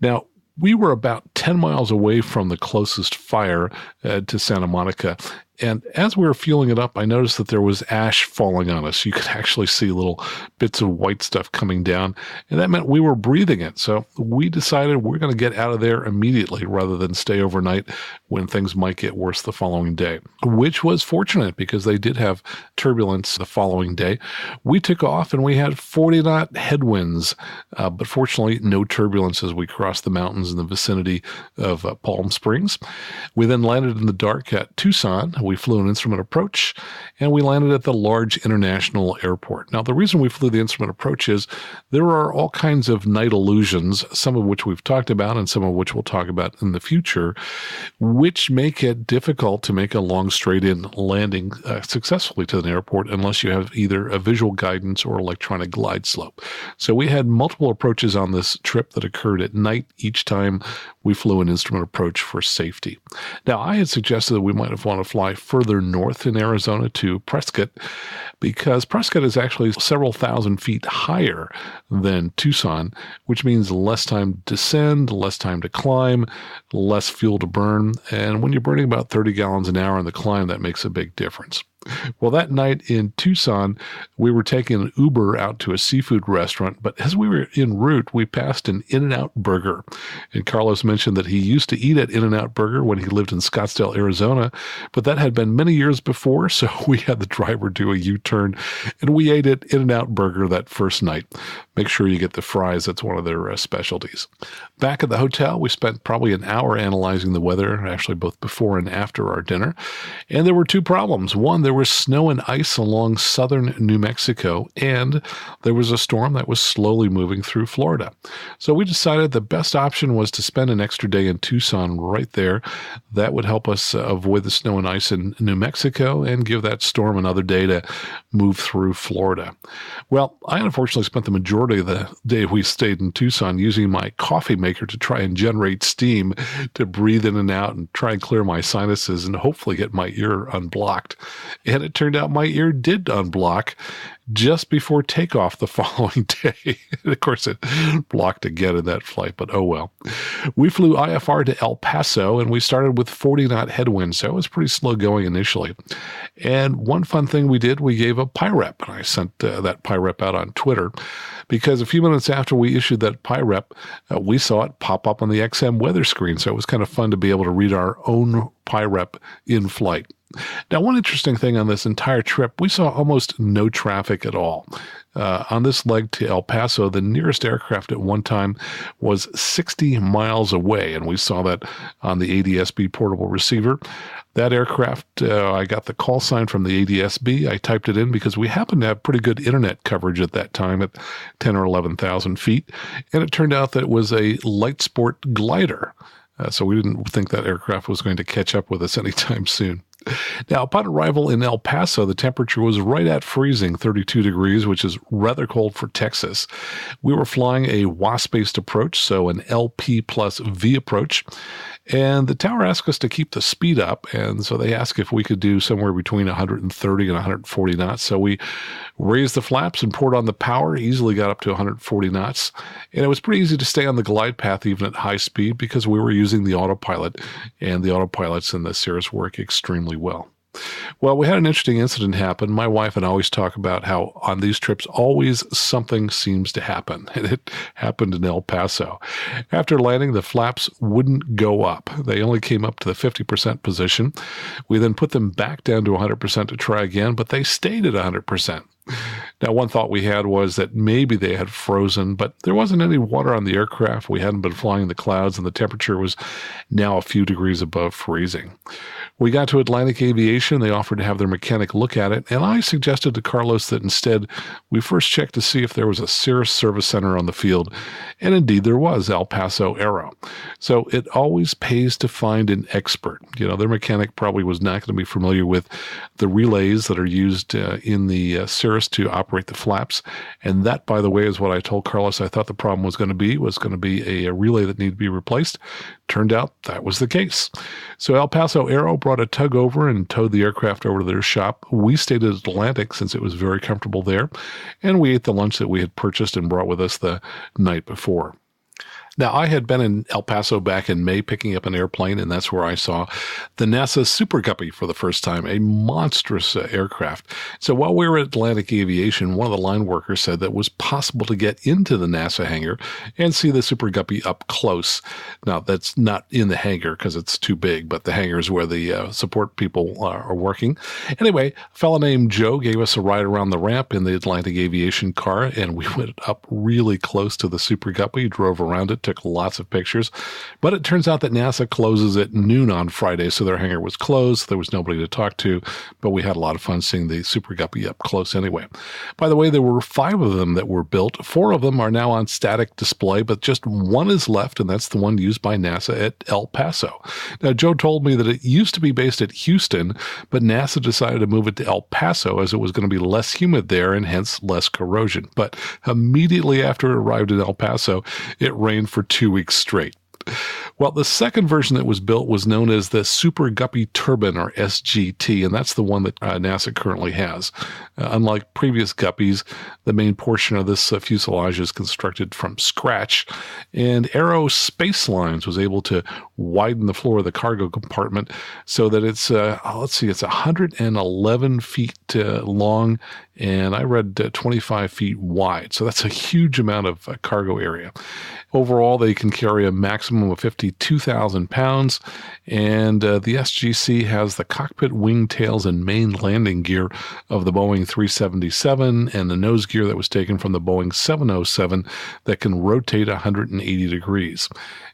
Now, we were about 10 miles away from the closest fire to Santa Monica. And as we were fueling it up, I noticed that there was ash falling on us. You could actually see little bits of white stuff coming down, and that meant we were breathing it. So we decided we're going to get out of there immediately rather than stay overnight when things might get worse the following day, which was fortunate because they did have turbulence the following day. We took off and we had 40-knot headwinds, but fortunately no turbulence as we crossed the mountains in the vicinity of Palm Springs. We then landed in the dark at Tucson. We flew an instrument approach, and we landed at the large international airport. Now, the reason we flew the instrument approach is there are all kinds of night illusions, some of which we've talked about and some of which we'll talk about in the future, which make it difficult to make a long straight-in landing successfully to an airport unless you have either a visual guidance or electronic glide slope. So we had multiple approaches on this trip that occurred at night each time we flew an instrument approach for safety. Now, I had suggested that we might have wanted to fly further north in Arizona to Prescott because Prescott is actually several thousand feet higher than Tucson, which means less time to descend, less time to climb, less fuel to burn. And when you're burning about 30 gallons an hour on the climb, that makes a big difference. Well, that night in Tucson, we were taking an Uber out to a seafood restaurant, but as we were en route, we passed an In-N-Out Burger. And Carlos mentioned that he used to eat at In-N-Out Burger when he lived in Scottsdale, Arizona, but that had been many years before, so we had the driver do a U-turn, and we ate at In-N-Out Burger that first night. Make sure you get the fries. That's one of their specialties. Back at the hotel, we spent probably an hour analyzing the weather, actually both before and after our dinner, and there were two problems. One, there was snow and ice along southern New Mexico, and there was a storm that was slowly moving through Florida. So we decided the best option was to spend an extra day in Tucson right there. That would help us avoid the snow and ice in New Mexico and give that storm another day to move through Florida. Well, I unfortunately spent the majority of the day we stayed in Tucson using my coffee maker to try and generate steam to breathe in and out and try and clear my sinuses and hopefully get my ear unblocked. And it turned out my ear did unblock just before takeoff the following day. Of course, it blocked again in that flight, but oh well. We flew IFR to El Paso, and we started with 40-knot headwinds, so it was pretty slow going initially. And one fun thing we did, we gave a PIREP, and I sent that PIREP out on Twitter, because a few minutes after we issued that PIREP, we saw it pop up on the XM weather screen, so it was kind of fun to be able to read our own PIREP in flight. Now, one interesting thing on this entire trip, we saw almost no traffic at all. On this leg to El Paso, the nearest aircraft at one time was 60 miles away, and we saw that on the ADSB portable receiver. That aircraft, I got the call sign from the ADSB. I typed it in because we happened to have pretty good internet coverage at that time at 10 or 11,000 feet, and it turned out that it was a light sport glider. So we didn't think that aircraft was going to catch up with us anytime soon. Now, upon arrival in El Paso, the temperature was right at freezing, 32 degrees, which is rather cold for Texas. We were flying a WASP-based approach, so an LP plus V approach. And the tower asked us to keep the speed up, and so they asked if we could do somewhere between 130 and 140 knots. So we raised the flaps and poured on the power, easily got up to 140 knots. And it was pretty easy to stay on the glide path even at high speed because we were using the autopilot, and the autopilots in the Cirrus work extremely well. Well, we had an interesting incident happen. My wife and I always talk about how on these trips, always something seems to happen. And it happened in El Paso. After landing, the flaps wouldn't go up. They only came up to the 50% position. We then put them back down to 100% to try again, but they stayed at 100%. Now, one thought we had was that maybe they had frozen, but there wasn't any water on the aircraft. We hadn't been flying in the clouds, and the temperature was now a few degrees above freezing. We got to Atlantic Aviation. They offered to have their mechanic look at it, and I suggested to Carlos that instead we first check to see if there was a Cirrus service center on the field, and indeed there was, El Paso Aero. So it always pays to find an expert. Their mechanic probably was not going to be familiar with the relays that are used in the Cirrus to operate the flaps, and that, by the way, is what I told Carlos I thought the problem was going to be a relay that needed to be replaced. Turned out that was the case. So El Paso Aero brought a tug over and towed the aircraft over to their shop. We stayed at Atlantic since it was very comfortable there, and we ate the lunch that we had purchased and brought with us the night before. Now, I had been in El Paso back in May picking up an airplane, and that's where I saw the NASA SuperGuppy for the first time, a monstrous aircraft. So while we were at Atlantic Aviation, one of the line workers said that it was possible to get into the NASA hangar and see the SuperGuppy up close. Now, that's not in the hangar because it's too big, but the hangar is where the support people are working. Anyway, a fellow named Joe gave us a ride around the ramp in the Atlantic Aviation car, and we went up really close to the SuperGuppy, drove around it, took lots of pictures, but it turns out that NASA closes at noon on Friday, so their hangar was closed. There was nobody to talk to, but we had a lot of fun seeing the SuperGuppy up close anyway. By the way, there were 5 of them that were built. 4 of them are now on static display, but just one is left, and that's the one used by NASA at El Paso. Now, Joe told me that it used to be based at Houston, but NASA decided to move it to El Paso as it was going to be less humid there and hence less corrosion. But immediately after it arrived in El Paso, it rained for 2 weeks straight. Well, the second version that was built was known as the SuperGuppy Turbine, or SGT, and that's the one that NASA currently has. Unlike previous Guppies, the main portion of this fuselage is constructed from scratch, and Aerospace Lines was able to widen the floor of the cargo compartment so that it's, it's 111 feet long, and I read 25 feet wide. So that's a huge amount of cargo area. Overall, they can carry a maximum of 52,000 pounds, and the SGC has the cockpit wingtails and main landing gear of the Boeing 377 and the nose gear that was taken from the Boeing 707 that can rotate 180 degrees.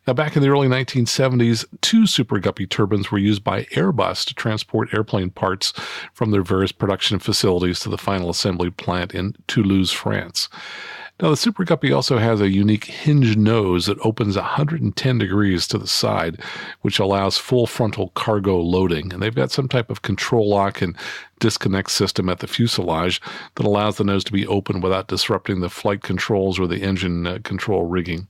Now, back in the early 1970s, 2 SuperGuppy turbines were used by Airbus to transport airplane parts from their various production facilities to the final assembly plant in Toulouse, France. Now, the SuperGuppy also has a unique hinged nose that opens 110 degrees to the side, which allows full frontal cargo loading. And they've got some type of control lock and disconnect system at the fuselage that allows the nose to be open without disrupting the flight controls or the engine control rigging.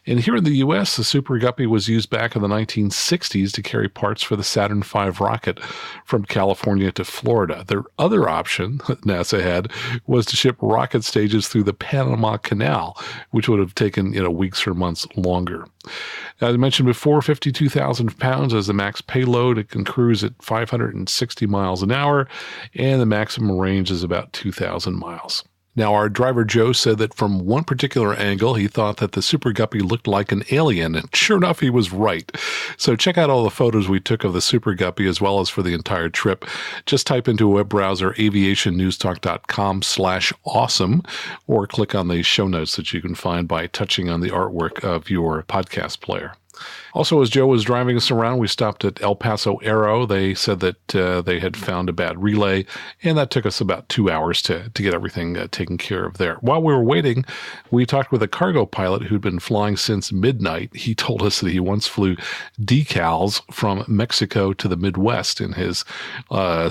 And here in the U.S., the SuperGuppy was used back in the 1960s to carry parts for the Saturn V rocket from California to Florida. Their other option that NASA had was to ship rocket stages through the Panama Canal, which would have taken weeks or months longer. As I mentioned before, 52,000 pounds as the max payload. It can cruise at 560 miles an hour, and the maximum range is about 2,000 miles. Now, our driver Joe said that from one particular angle, he thought that the SuperGuppy looked like an alien, and sure enough, he was right. So check out all the photos we took of the SuperGuppy as well as for the entire trip. Just type into a web browser aviationnewstalk.com/awesome, or click on the show notes that you can find by touching on the artwork of your podcast player. Also, as Joe was driving us around, we stopped at El Paso Aero. They said that they had found a bad relay, and that took us about 2 hours to get everything taken care of there. While we were waiting, we talked with a cargo pilot who'd been flying since midnight. He told us that he once flew decals from Mexico to the Midwest in his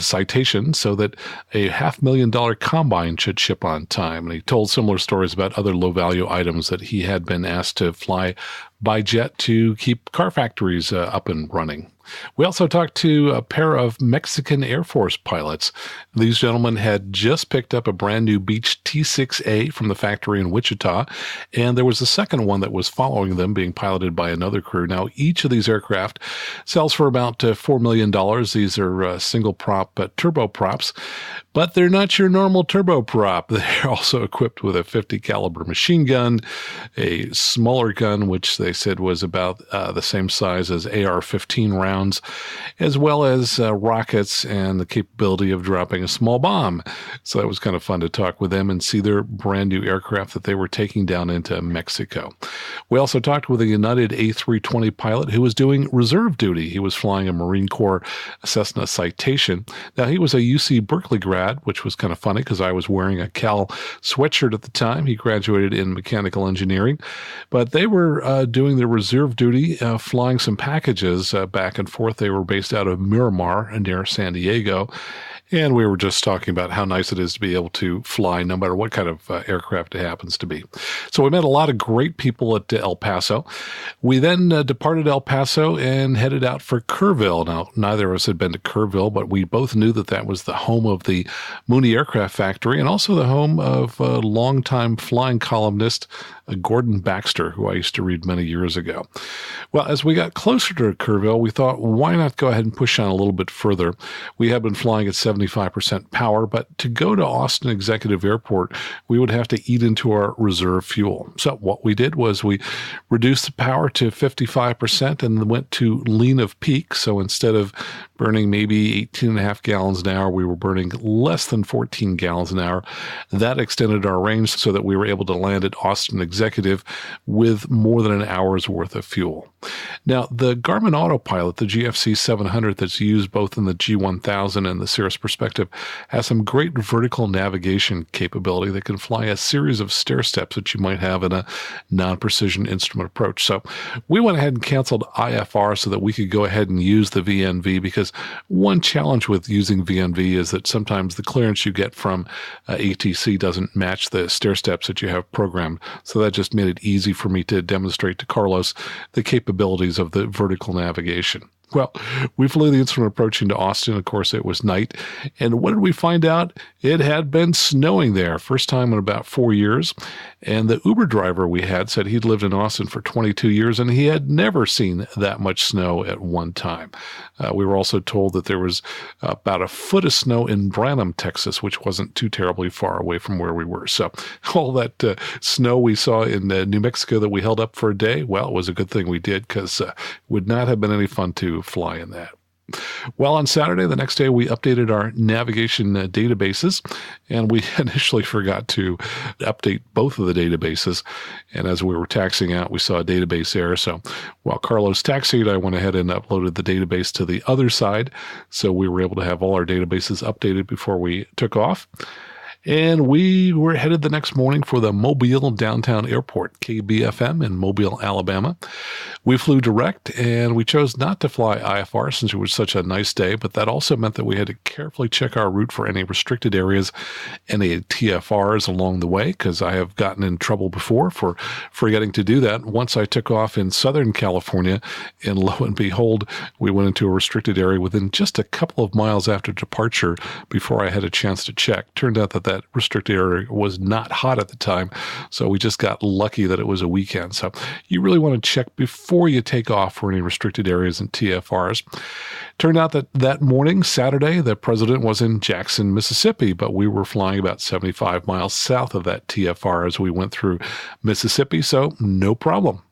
citation so that a $500,000 combine should ship on time. And he told similar stories about other low-value items that he had been asked to fly by jet to keep car factories up and running. We also talked to a pair of Mexican Air Force pilots. These gentlemen had just picked up a brand new Beech T-6A from the factory in Wichita, and there was a second one that was following them, being piloted by another crew. Now, each of these aircraft sells for about $4 million. These are single-prop turboprops, but they're not your normal turboprop. They're also equipped with a .50 caliber machine gun, a smaller gun, which they said was about the same size as AR-15 rounds, as well as rockets and the capability of dropping a small bomb. So that was kind of fun to talk with them and see their brand new aircraft that they were taking down into Mexico. We also talked with a United A320 pilot who was doing reserve duty. He was flying a Marine Corps Cessna Citation. Now, he was a UC Berkeley grad, which was kind of funny because I was wearing a Cal sweatshirt at the time. He graduated in mechanical engineering, but they were doing their reserve duty, flying some packages back and forth. They were based out of Miramar near San Diego. And we were just talking about how nice it is to be able to fly no matter what kind of aircraft it happens to be. So we met a lot of great people at El Paso. We then departed El Paso and headed out for Kerrville. Now, neither of us had been to Kerrville, but we both knew that that was the home of the Mooney Aircraft Factory and also the home of a longtime flying columnist, Gordon Baxter, who I used to read many years ago. Well, as we got closer to Kerrville, we thought, why not go ahead and push on a little bit further? We had been flying at 75% power, but to go to Austin Executive Airport, we would have to eat into our reserve fuel. So what we did was we reduced the power to 55% and went to lean of peak. So instead of burning maybe 18.5 gallons an hour, we were burning less than 14 gallons an hour. That extended our range so that we were able to land at Austin Executive with more than an hour's worth of fuel. Now, the Garmin Autopilot, the GFC 700 that's used both in the G1000 and the Cirrus Perspective, has some great vertical navigation capability that can fly a series of stair steps that you might have in a non-precision instrument approach. So we went ahead and canceled IFR so that we could go ahead and use the VNV, because one challenge with using VNV is that sometimes the clearance you get from ATC doesn't match the stair steps that you have programmed. So that just made it easy for me to demonstrate to Carlos the capabilities of the vertical navigation. Well, we flew the instrument approaching to Austin. Of course, it was night. And what did we find out? It had been snowing there, first time in about 4 years. And the Uber driver we had said he'd lived in Austin for 22 years, and he had never seen that much snow at one time. We were also told that there was about a foot of snow in Branham, Texas, which wasn't too terribly far away from where we were. So all that snow we saw in New Mexico that we held up for a day, well, it was a good thing we did, because it would not have been any fun to fly in that. Well, on Saturday, the next day, we updated our navigation databases, and we initially forgot to update both of the databases. And as we were taxiing out, we saw a database error. So while Carlos taxied, I went ahead and uploaded the database to the other side. So we were able to have all our databases updated before we took off. And we were headed the next morning for the Mobile Downtown Airport, KBFM in Mobile, Alabama. We flew direct, and we chose not to fly IFR since it was such a nice day, but that also meant that we had to carefully check our route for any restricted areas, any TFRs along the way, because I have gotten in trouble before for forgetting to do that. Once I took off in Southern California, and lo and behold, we went into a restricted area within just a couple of miles after departure before I had a chance to check. Turned out that that restricted area was not hot at the time, so we just got lucky that it was a weekend. So you really want to check before you take off for any restricted areas and TFRs. Turned out that morning, Saturday, the president was in Jackson, Mississippi, but we were flying about 75 miles south of that TFR as we went through Mississippi, so no problem.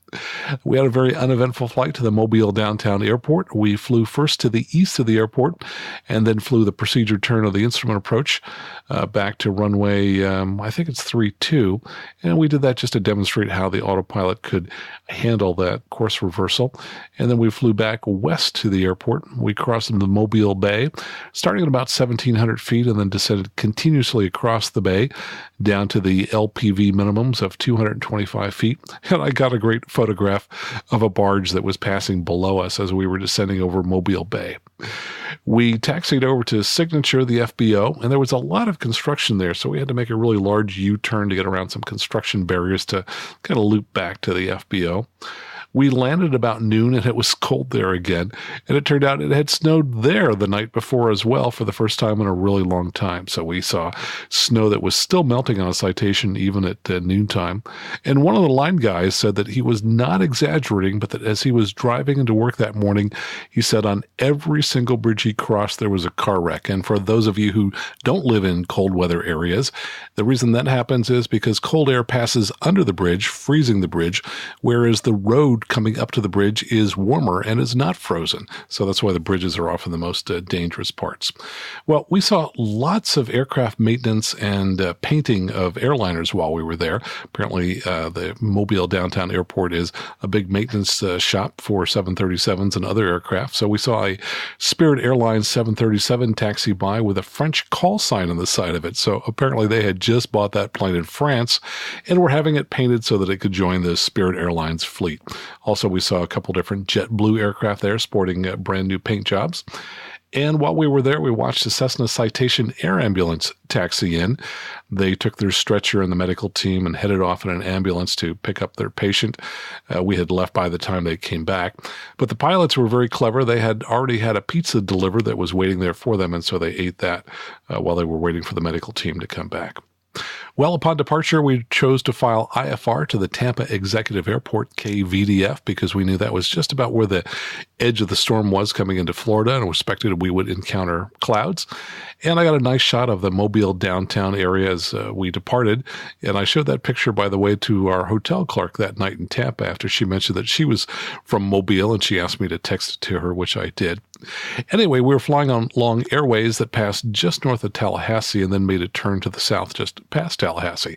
We had a very uneventful flight to the Mobile downtown airport. We flew first to the east of the airport and then flew the procedure turn of the instrument approach back to runway, I think it's 32. And we did that just to demonstrate how the autopilot could handle that course reversal. And then we flew back west to the airport. We crossed into the Mobile Bay, starting at about 1,700 feet and then descended continuously across the bay down to the LPV minimums of 225 feet. And I got a great photograph of a barge that was passing below us as we were descending over Mobile Bay. We taxied over to Signature, the FBO, and there was a lot of construction there, so we had to make a really large U-turn to get around some construction barriers to kind of loop back to the FBO. We landed about noon, and it was cold there again, and it turned out it had snowed there the night before as well for the first time in a really long time. So we saw snow that was still melting on a citation even at noontime. And one of the line guys said that he was not exaggerating, but that as he was driving into work that morning, he said on every single bridge he crossed, there was a car wreck. And for those of you who don't live in cold weather areas, the reason that happens is because cold air passes under the bridge, freezing the bridge, whereas the road coming up to the bridge is warmer and is not frozen. So that's why the bridges are often the most dangerous parts. Well, we saw lots of aircraft maintenance and painting of airliners while we were there. Apparently, the Mobile downtown airport is a big maintenance shop for 737s and other aircraft. So we saw a Spirit Airlines 737 taxi by with a French call sign on the side of it. So apparently they had just bought that plane in France and were having it painted so that it could join the Spirit Airlines fleet. Also, we saw a couple different JetBlue aircraft there sporting brand new paint jobs. And while we were there, we watched the Cessna Citation Air Ambulance taxi in. They took their stretcher and the medical team and headed off in an ambulance to pick up their patient. We had left by the time they came back. But the pilots were very clever. They had already had a pizza delivered that was waiting there for them, and so they ate that while they were waiting for the medical team to come back. Well, upon departure, we chose to file IFR to the Tampa Executive Airport, KVDF, because we knew that was just about where the edge of the storm was coming into Florida and expected we would encounter clouds. And I got a nice shot of the Mobile downtown area as we departed. And I showed that picture, by the way, to our hotel clerk that night in Tampa after she mentioned that she was from Mobile and she asked me to text it to her, which I did. Anyway, we were flying on long airways that passed just north of Tallahassee and then made a turn to the south just past Tallahassee.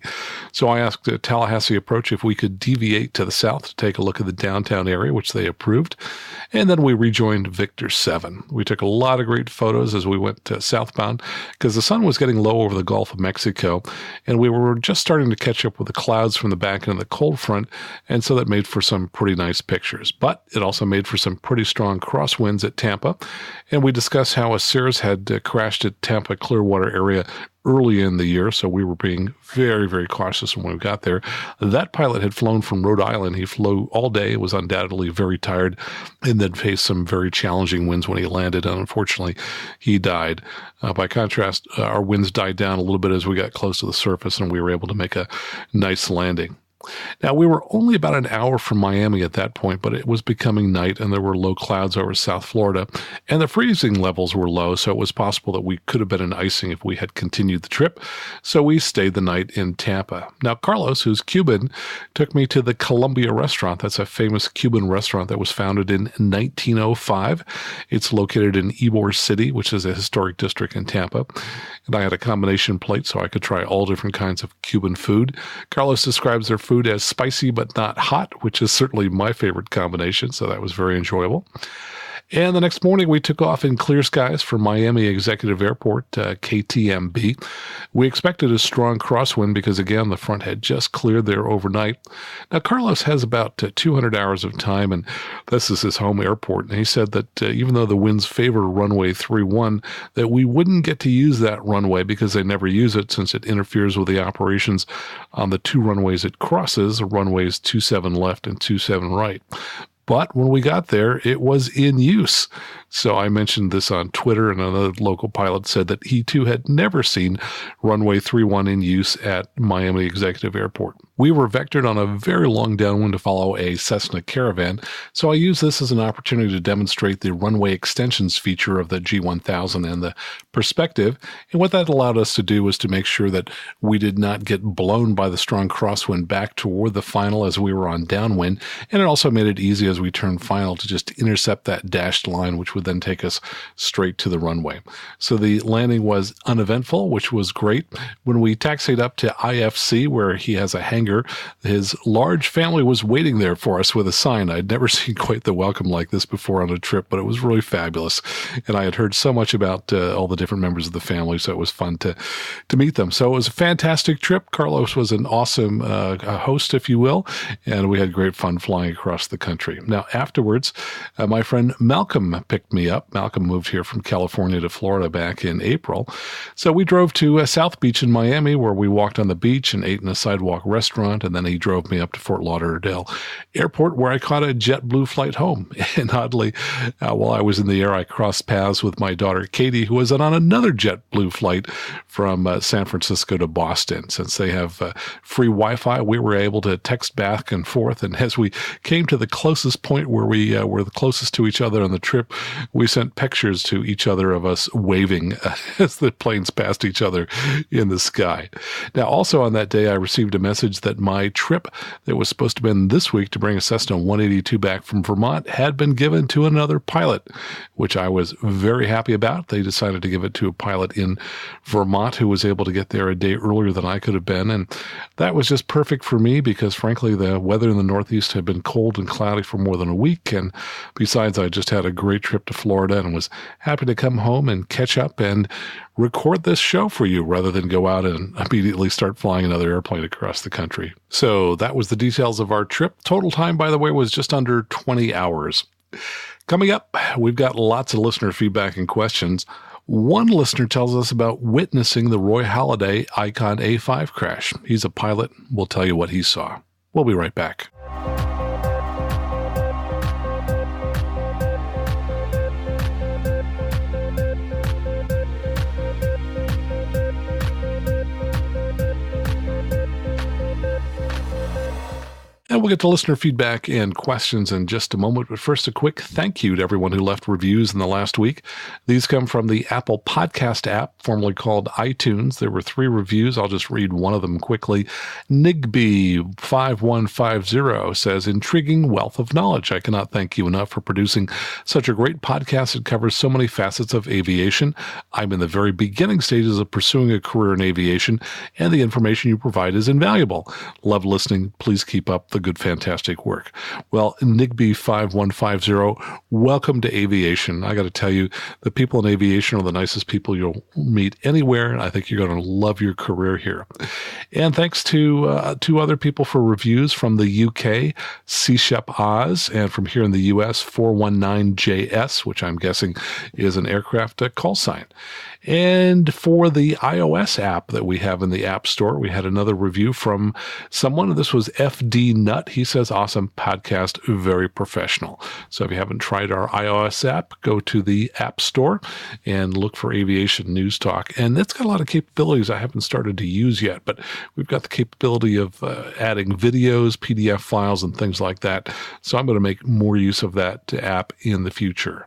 So I asked Tallahassee Approach if we could deviate to the south to take a look at the downtown area, which they approved. And then we rejoined Victor 7. We took a lot of great photos as we went southbound because the sun was getting low over the Gulf of Mexico, and we were just starting to catch up with the clouds from the back end of the cold front, and so that made for some pretty nice pictures. But it also made for some pretty strong crosswinds at Tampa, and we discussed how a Cirrus had crashed at Tampa Clearwater area early in the year, so we were being very, very cautious when we got there. That pilot had flown from Rhode Island. He flew all day, was undoubtedly very tired, and then faced some very challenging winds when he landed, and unfortunately, he died. By contrast, our winds died down a little bit as we got close to the surface, and we were able to make a nice landing. Now, we were only about an hour from Miami at that point, but it was becoming night and there were low clouds over South Florida, and the freezing levels were low, so it was possible that we could have been in icing if we had continued the trip. So we stayed the night in Tampa. Now, Carlos, who's Cuban, took me to the Columbia restaurant. That's a famous Cuban restaurant that was founded in 1905. It's located in Ybor City, which is a historic district in Tampa. And I had a combination plate so I could try all different kinds of Cuban food. Carlos describes their food as spicy but not hot, which is certainly my favorite combination, so that was very enjoyable. And the next morning, we took off in clear skies for Miami Executive Airport, KTMB. We expected a strong crosswind because, again, the front had just cleared there overnight. Now, Carlos has about 200 hours of time, and this is his home airport. And he said that even though the winds favor runway 31, that we wouldn't get to use that runway because they never use it since it interferes with the operations on the two runways it crosses, runways 27 left and 27 right. But when we got there, it was in use. So I mentioned this on Twitter, and another local pilot said that he too had never seen runway 31 in use at Miami Executive Airport. We were vectored on a very long downwind to follow a Cessna Caravan, so I used this as an opportunity to demonstrate the runway extensions feature of the G1000 and the perspective. And what that allowed us to do was to make sure that we did not get blown by the strong crosswind back toward the final as we were on downwind. And it also made it easy as we turned final to just intercept that dashed line, which would then take us straight to the runway. So the landing was uneventful, which was great. When we taxied up to IFC, where he has a hangar, his large family was waiting there for us with a sign. I'd never seen quite the welcome like this before on a trip, but it was really fabulous. And I had heard so much about all the different members of the family, so it was fun to meet them. So it was a fantastic trip. Carlos was an awesome host, if you will, and we had great fun flying across the country. Now, afterwards, my friend Malcolm picked me up. Malcolm moved here from California to Florida back in April. So we drove to South Beach in Miami, where we walked on the beach and ate in a sidewalk restaurant, and then he drove me up to Fort Lauderdale Airport, where I caught a JetBlue flight home. And oddly, while I was in the air, I crossed paths with my daughter Katie, who was on another JetBlue flight from San Francisco to Boston. Since they have free Wi-Fi, we were able to text back and forth, and as we came to the closest point where we were the closest to each other on the trip, we sent pictures to each other of us waving as the planes passed each other in the sky. Now, also on that day, I received a message that my trip that was supposed to have been this week to bring a Cessna 182 back from Vermont had been given to another pilot, which I was very happy about. They decided to give it to a pilot in Vermont who was able to get there a day earlier than I could have been. And that was just perfect for me because, frankly, the weather in the Northeast had been cold and cloudy for more than a week. And besides, I just had a great trip to Florida and was happy to come home and catch up and record this show for you rather than go out and immediately start flying another airplane across the country. So that was the details of our trip. Total time, by the way, was just under 20 hours. Coming up, we've got lots of listener feedback and questions. One listener tells us about witnessing the Roy Holladay Icon A5 crash. He's a pilot. We'll tell you what he saw. We'll be right back. And we'll get to listener feedback and questions in just a moment. But first, a quick thank you to everyone who left reviews in the last week. These come from the Apple Podcast app, formerly called iTunes. There were 3 reviews. I'll just read one of them quickly. Nigby5150 says, intriguing wealth of knowledge. I cannot thank you enough for producing such a great podcast that covers so many facets of aviation. I'm in the very beginning stages of pursuing a career in aviation, and the information you provide is invaluable. Love listening. Please keep up the good, fantastic work. Well, Nigby5150, welcome to aviation. I got to tell you, the people in aviation are the nicest people you'll meet anywhere, and I think you're going to love your career here. And thanks to 2 other people for reviews from the UK, C-Shep Oz, and from here in the US, 419JS, which I'm guessing is an aircraft call sign. And for the iOS app that we have in the App Store, we had another review from someone. This was FD Nut. He says, awesome podcast, very professional. So if you haven't tried our iOS app, go to the App Store and look for Aviation News Talk. And it's got a lot of capabilities I haven't started to use yet, but we've got the capability of adding videos, PDF files, and things like that. So I'm going to make more use of that app in the future.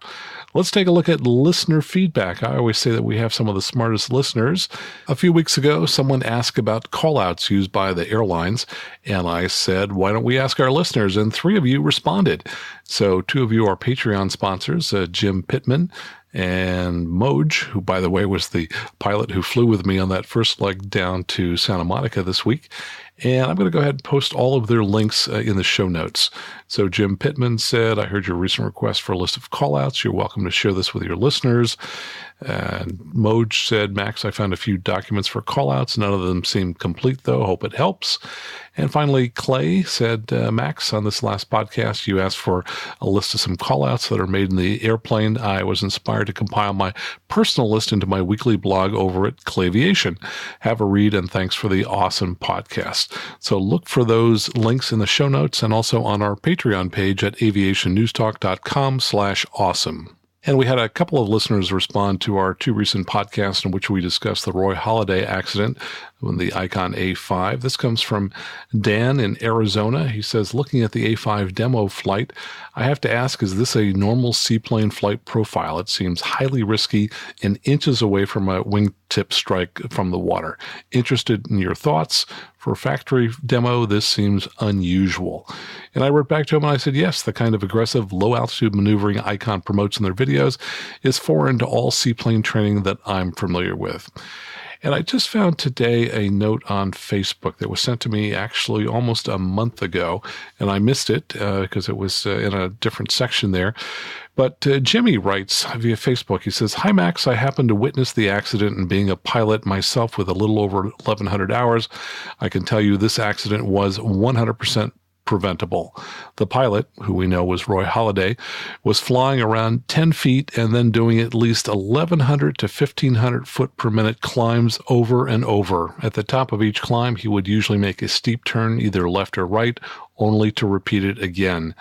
Let's take a look at listener feedback. I always say that we have some of the smartest listeners. A few weeks ago, someone asked about callouts used by the airlines, and I said, why don't we ask our listeners? And 3 of you responded. So 2 of you are Patreon sponsors, Jim Pitman and Moj, who, by the way, was the pilot who flew with me on that first leg down to Santa Monica this week. And I'm going to go ahead and post all of their links in the show notes. So Jim Pitman said, I heard your recent request for a list of callouts. You're welcome to share this with your listeners. And Moj said, Max, I found a few documents for callouts. None of them seem complete, though. Hope it helps. And finally, Clay said, Max, on this last podcast, you asked for a list of some callouts that are made in the airplane. I was inspired to compile my personal list into my weekly blog over at Clayviation. Have a read, and thanks for the awesome podcast. So look for those links in the show notes and also on our Patreon page at aviationnewstalk.com/awesome. And we had a couple of listeners respond to our two recent podcasts in which we discussed the Roy Holladay accident with the Icon A5. This comes from Dan in Arizona. He says, looking at the A5 demo flight, I have to ask, is this a normal seaplane flight profile? It seems highly risky and inches away from a wingtip strike from the water. Interested in your thoughts? For a factory demo, this seems unusual. And I wrote back to him and I said, yes, the kind of aggressive low-altitude maneuvering Icon promotes in their videos is foreign to all seaplane training that I'm familiar with. And I just found today a note on Facebook that was sent to me actually almost a month ago, and I missed it because it was in a different section there. But Jimmy writes via Facebook, he says, Hi, Max. I happened to witness the accident, and being a pilot myself with a little over 1,100 hours, I can tell you this accident was 100% preventable. The pilot, who we know was Roy Holladay, was flying around 10 feet and then doing at least 1,100 to 1,500 foot per minute climbs over and over. At the top of each climb, he would usually make a steep turn either left or right, only to repeat it again.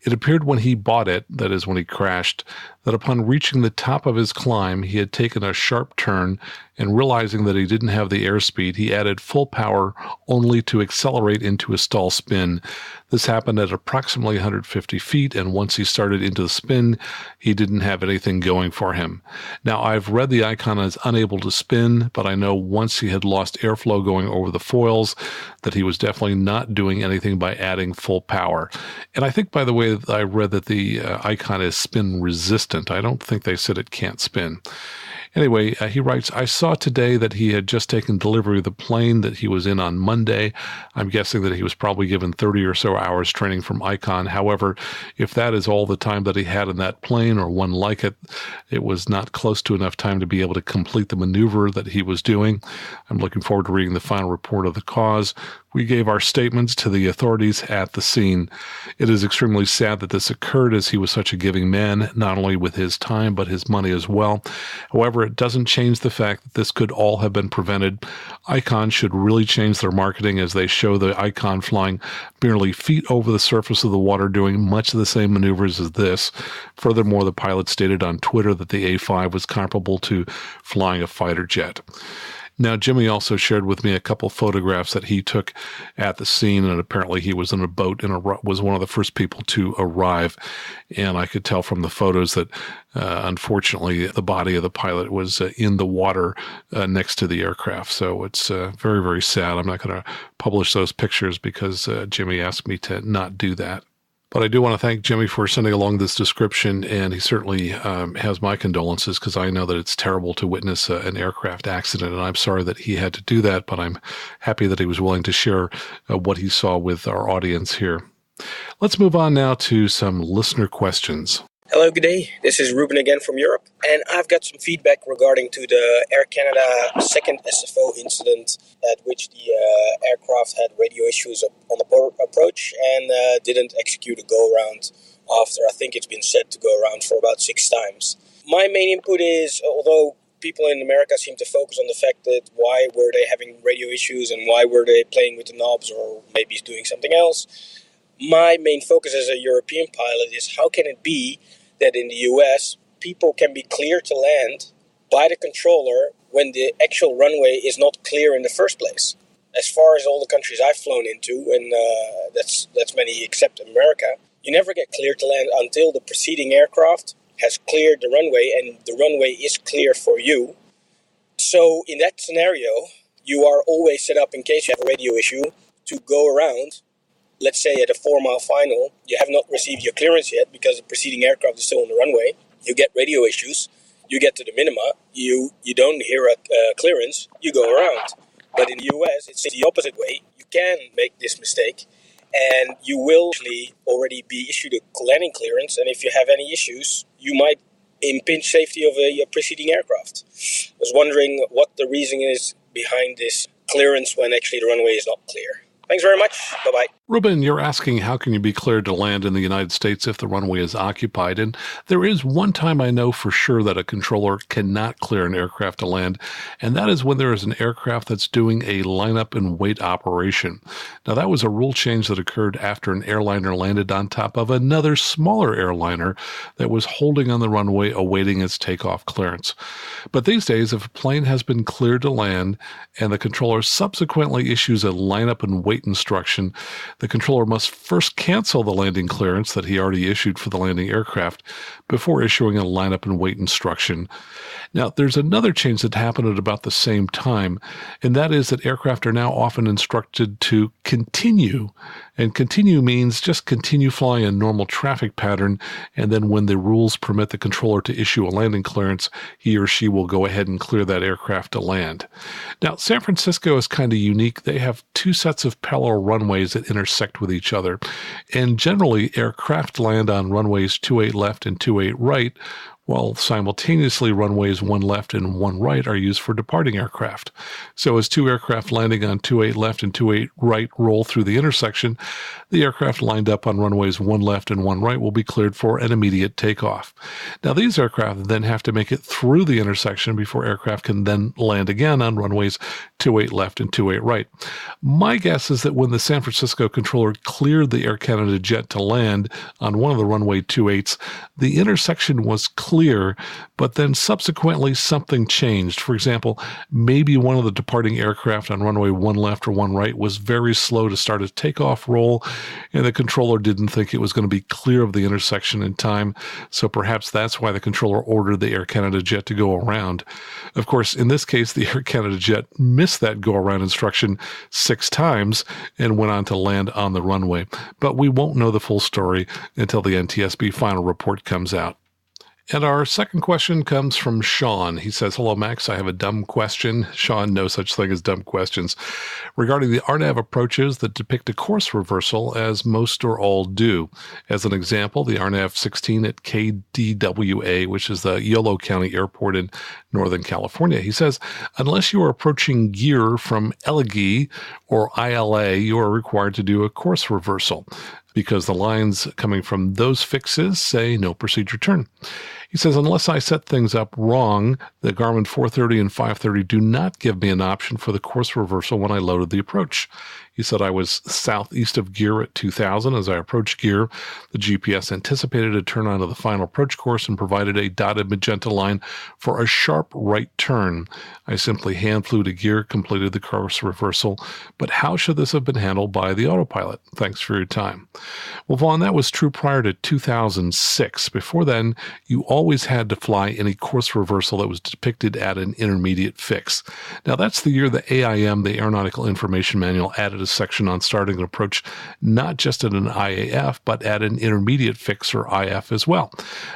It appeared when he bought it, that is when he crashed, that upon reaching the top of his climb, he had taken a sharp turn, and realizing that he didn't have the airspeed, he added full power only to accelerate into a stall spin. This happened at approximately 150 feet, and once he started into the spin, he didn't have anything going for him. Now, I've read the Icon as unable to spin, but I know once he had lost airflow going over the foils, that he was definitely not doing anything by adding full power. And I think, by the way, I read that the Icon is spin resistant. I don't think they said it can't spin. Anyway, he writes, I saw today that he had just taken delivery of the plane that he was in on Monday. I'm guessing that he was probably given 30 or so hours training from Icon. However, if that is all the time that he had in that plane or one like it, it was not close to enough time to be able to complete the maneuver that he was doing. I'm looking forward to reading the final report of the cause. We gave our statements to the authorities at the scene. It is extremely sad that this occurred, as he was such a giving man, not only with his time, but his money as well. However, it doesn't change the fact that this could all have been prevented. Icon should really change their marketing as they show the Icon flying merely feet over the surface of the water doing much of the same maneuvers as this. Furthermore, the pilot stated on Twitter that the A5 was comparable to flying a fighter jet. Now, Jimmy also shared with me a couple photographs that he took at the scene, and apparently he was in a boat and was one of the first people to arrive. And I could tell from the photos that, unfortunately, the body of the pilot was in the water next to the aircraft. So it's very, very sad. I'm not going to publish those pictures because Jimmy asked me to not do that. But I do want to thank Jimmy for sending along this description, and he certainly has my condolences because I know that it's terrible to witness an aircraft accident, and I'm sorry that he had to do that, but I'm happy that he was willing to share what he saw with our audience here. Let's move on now to some listener questions. Hello, good day. This is Ruben again from Europe, and I've got some feedback regarding to the Air Canada second SFO incident at which the aircraft had radio issues on the approach and didn't execute a go-around after I think it's been set to go around for about 6 times. My main input is, although people in America seem to focus on the fact that why were they having radio issues and why were they playing with the knobs or maybe doing something else, my main focus as a European pilot is how can it be that in the US, people can be cleared to land by the controller when the actual runway is not clear in the first place. As far as all the countries I've flown into, and that's many except America, you never get cleared to land until the preceding aircraft has cleared the runway and the runway is clear for you. So in that scenario, you are always set up in case you have a radio issue to go around. Let's say at a 4-mile final, you have not received your clearance yet because the preceding aircraft is still on the runway. You get radio issues. You get to the minima. You don't hear a clearance. You go around. But in the US, it's the opposite way. You can make this mistake, and you will actually already be issued a landing clearance. And if you have any issues, you might impinge safety of a preceding aircraft. I was wondering what the reason is behind this clearance when actually the runway is not clear. Thanks very much. Bye-bye. Ruben, you're asking how can you be cleared to land in the United States if the runway is occupied? And there is one time I know for sure that a controller cannot clear an aircraft to land, and that is when there is an aircraft that's doing a lineup and wait operation. Now, that was a rule change that occurred after an airliner landed on top of another smaller airliner that was holding on the runway awaiting its takeoff clearance. But these days, if a plane has been cleared to land and the controller subsequently issues a lineup and wait instruction, the controller must first cancel the landing clearance that he already issued for the landing aircraft before issuing a lineup and wait instruction. Now, there's another change that happened at about the same time, and that is that aircraft are now often instructed to continue. And continue means just continue flying a normal traffic pattern, and then when the rules permit the controller to issue a landing clearance, he or she will go ahead and clear that aircraft to land. Now, San Francisco is kind of unique. They have two sets of parallel runways that intersect with each other, and generally aircraft land on runways 28 left and 28 right, while simultaneously runways 1 left and 1 right are used for departing aircraft. So as two aircraft landing on 28 left and 28 right roll through the intersection, the aircraft lined up on runways 1 left and 1 right will be cleared for an immediate takeoff. Now, these aircraft then have to make it through the intersection before aircraft can then land again on runways 28 left and 28 right. My guess is that when the San Francisco controller cleared the Air Canada jet to land on one of the runway 28s, the intersection was clear, but then subsequently something changed. For example, maybe one of the departing aircraft on runway 1 left or 1 right was very slow to start a takeoff roll, and the controller didn't think it was going to be clear of the intersection in time, so perhaps that's why the controller ordered the Air Canada jet to go around. Of course, in this case, the Air Canada jet missed that go-around instruction 6 times and went on to land on the runway. But we won't know the full story until the NTSB final report comes out. And our second question comes from Sean. He says, "Hello, Max. I have a dumb question." Sean, no such thing as dumb questions. "Regarding the RNAV approaches that depict a course reversal, as most or all do. As an example, the RNAV 16 at KDWA, which is the Yolo County Airport in Northern California." He says, "Unless you are approaching gear from Halladay or ILA, you are required to do a course reversal, because the lines coming from those fixes say no procedure turn." He says, "Unless I set things up wrong, the Garmin 430 and 530 do not give me an option for the course reversal when I loaded the approach." He said, "I was southeast of gear at 2000. As I approached gear, the GPS anticipated a turn onto the final approach course and provided a dotted magenta line for a sharp right turn. I simply hand flew to gear, completed the course reversal. But how should this have been handled by the autopilot? Thanks for your time." Well, Vaughn, that was true prior to 2006. Before then, you always had to fly any course reversal that was depicted at an intermediate fix. Now, that's the year the AIM, the Aeronautical Information Manual, added a section on starting an approach not just at an IAF, but at an intermediate fix or IF as well.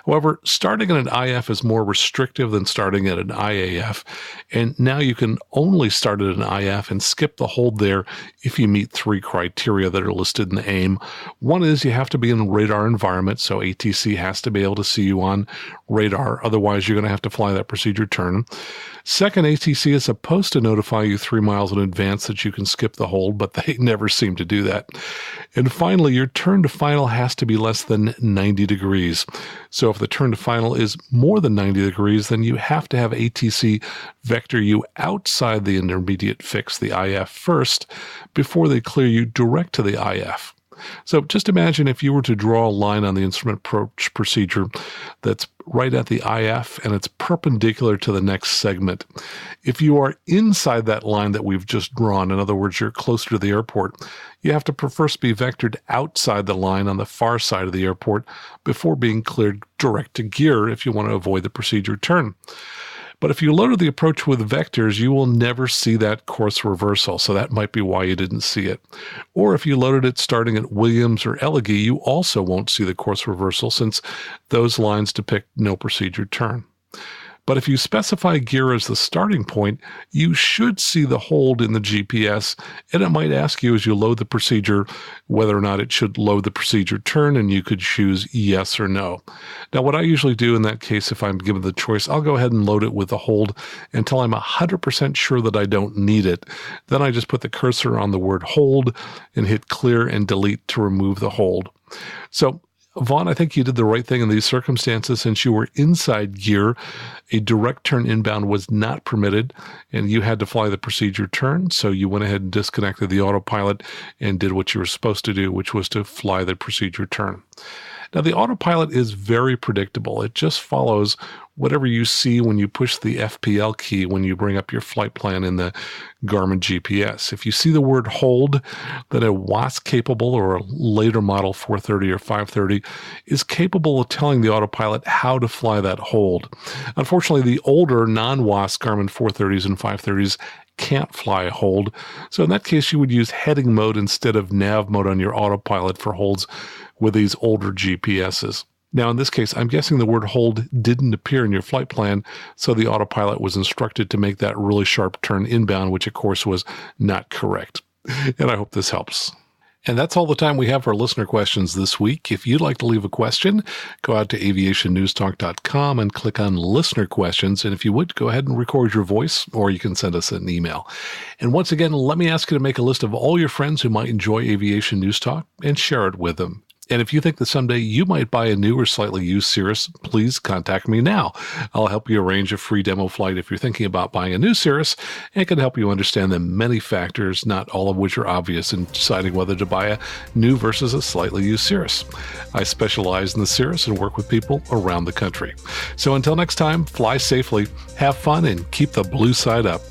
However, starting at an IF is more restrictive than starting at an IAF, and now you can only start at an IF and skip the hold there if you meet 3 criteria that are listed in the AIM. One is you have to be in a radar environment, so ATC has to be able to see you on radar, otherwise you're going to have to fly that procedure turn. Second, ATC is supposed to notify you 3 miles in advance that you can skip the hold, but they never seem to do that. And finally, your turn to final has to be less than 90 degrees. So if the turn to final is more than 90 degrees, then you have to have ATC vector you outside the intermediate fix, the IF, first, before they clear you direct to the IF. So just imagine if you were to draw a line on the instrument approach procedure that's right at the IF and it's perpendicular to the next segment. If you are inside that line that we've just drawn, in other words, you're closer to the airport, you have to first be vectored outside the line on the far side of the airport before being cleared direct to gear if you want to avoid the procedure turn. But if you loaded the approach with vectors, you will never see that course reversal, so that might be why you didn't see it. Or if you loaded it starting at Williams or Halladay, you also won't see the course reversal since those lines depict no procedure turn. But if you specify gear as the starting point, you should see the hold in the GPS, and it might ask you as you load the procedure whether or not it should load the procedure turn, and you could choose yes or no. Now, what I usually do in that case, if I'm given the choice, I'll go ahead and load it with the hold until I'm 100% sure that I don't need it. Then I just put the cursor on the word hold and hit clear and delete to remove the hold. So, Vaughn, I think you did the right thing in these circumstances. Since you were inside gear, a direct turn inbound was not permitted, and you had to fly the procedure turn, so you went ahead and disconnected the autopilot and did what you were supposed to do, which was to fly the procedure turn. Now, the autopilot is very predictable. It just follows whatever you see when you push the FPL key when you bring up your flight plan in the Garmin GPS. If you see the word hold, then a WASP-capable or a later model 430 or 530 is capable of telling the autopilot how to fly that hold. Unfortunately, the older non-WASP Garmin 430s and 530s can't fly a hold. So in that case, you would use heading mode instead of nav mode on your autopilot for holds with these older GPSs. Now, in this case, I'm guessing the word hold didn't appear in your flight plan, so the autopilot was instructed to make that really sharp turn inbound, which of course was not correct. And I hope this helps. And that's all the time we have for listener questions this week. If you'd like to leave a question, go out to aviationnewstalk.com and click on listener questions. And if you would, go ahead and record your voice, or you can send us an email. And once again, let me ask you to make a list of all your friends who might enjoy Aviation News Talk and share it with them. And if you think that someday you might buy a new or slightly used Cirrus, please contact me now. I'll help you arrange a free demo flight if you're thinking about buying a new Cirrus, and can help you understand the many factors, not all of which are obvious, in deciding whether to buy a new versus a slightly used Cirrus. I specialize in the Cirrus and work with people around the country. So until next time, fly safely, have fun, and keep the blue side up.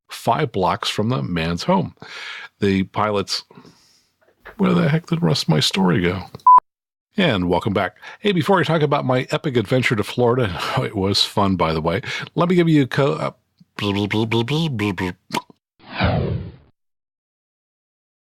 Five blocks from the man's home. The pilots... Where the heck did the rest of my story go? And welcome back. Hey, before I talk about my epic adventure to Florida, it was fun, by the way, let me give you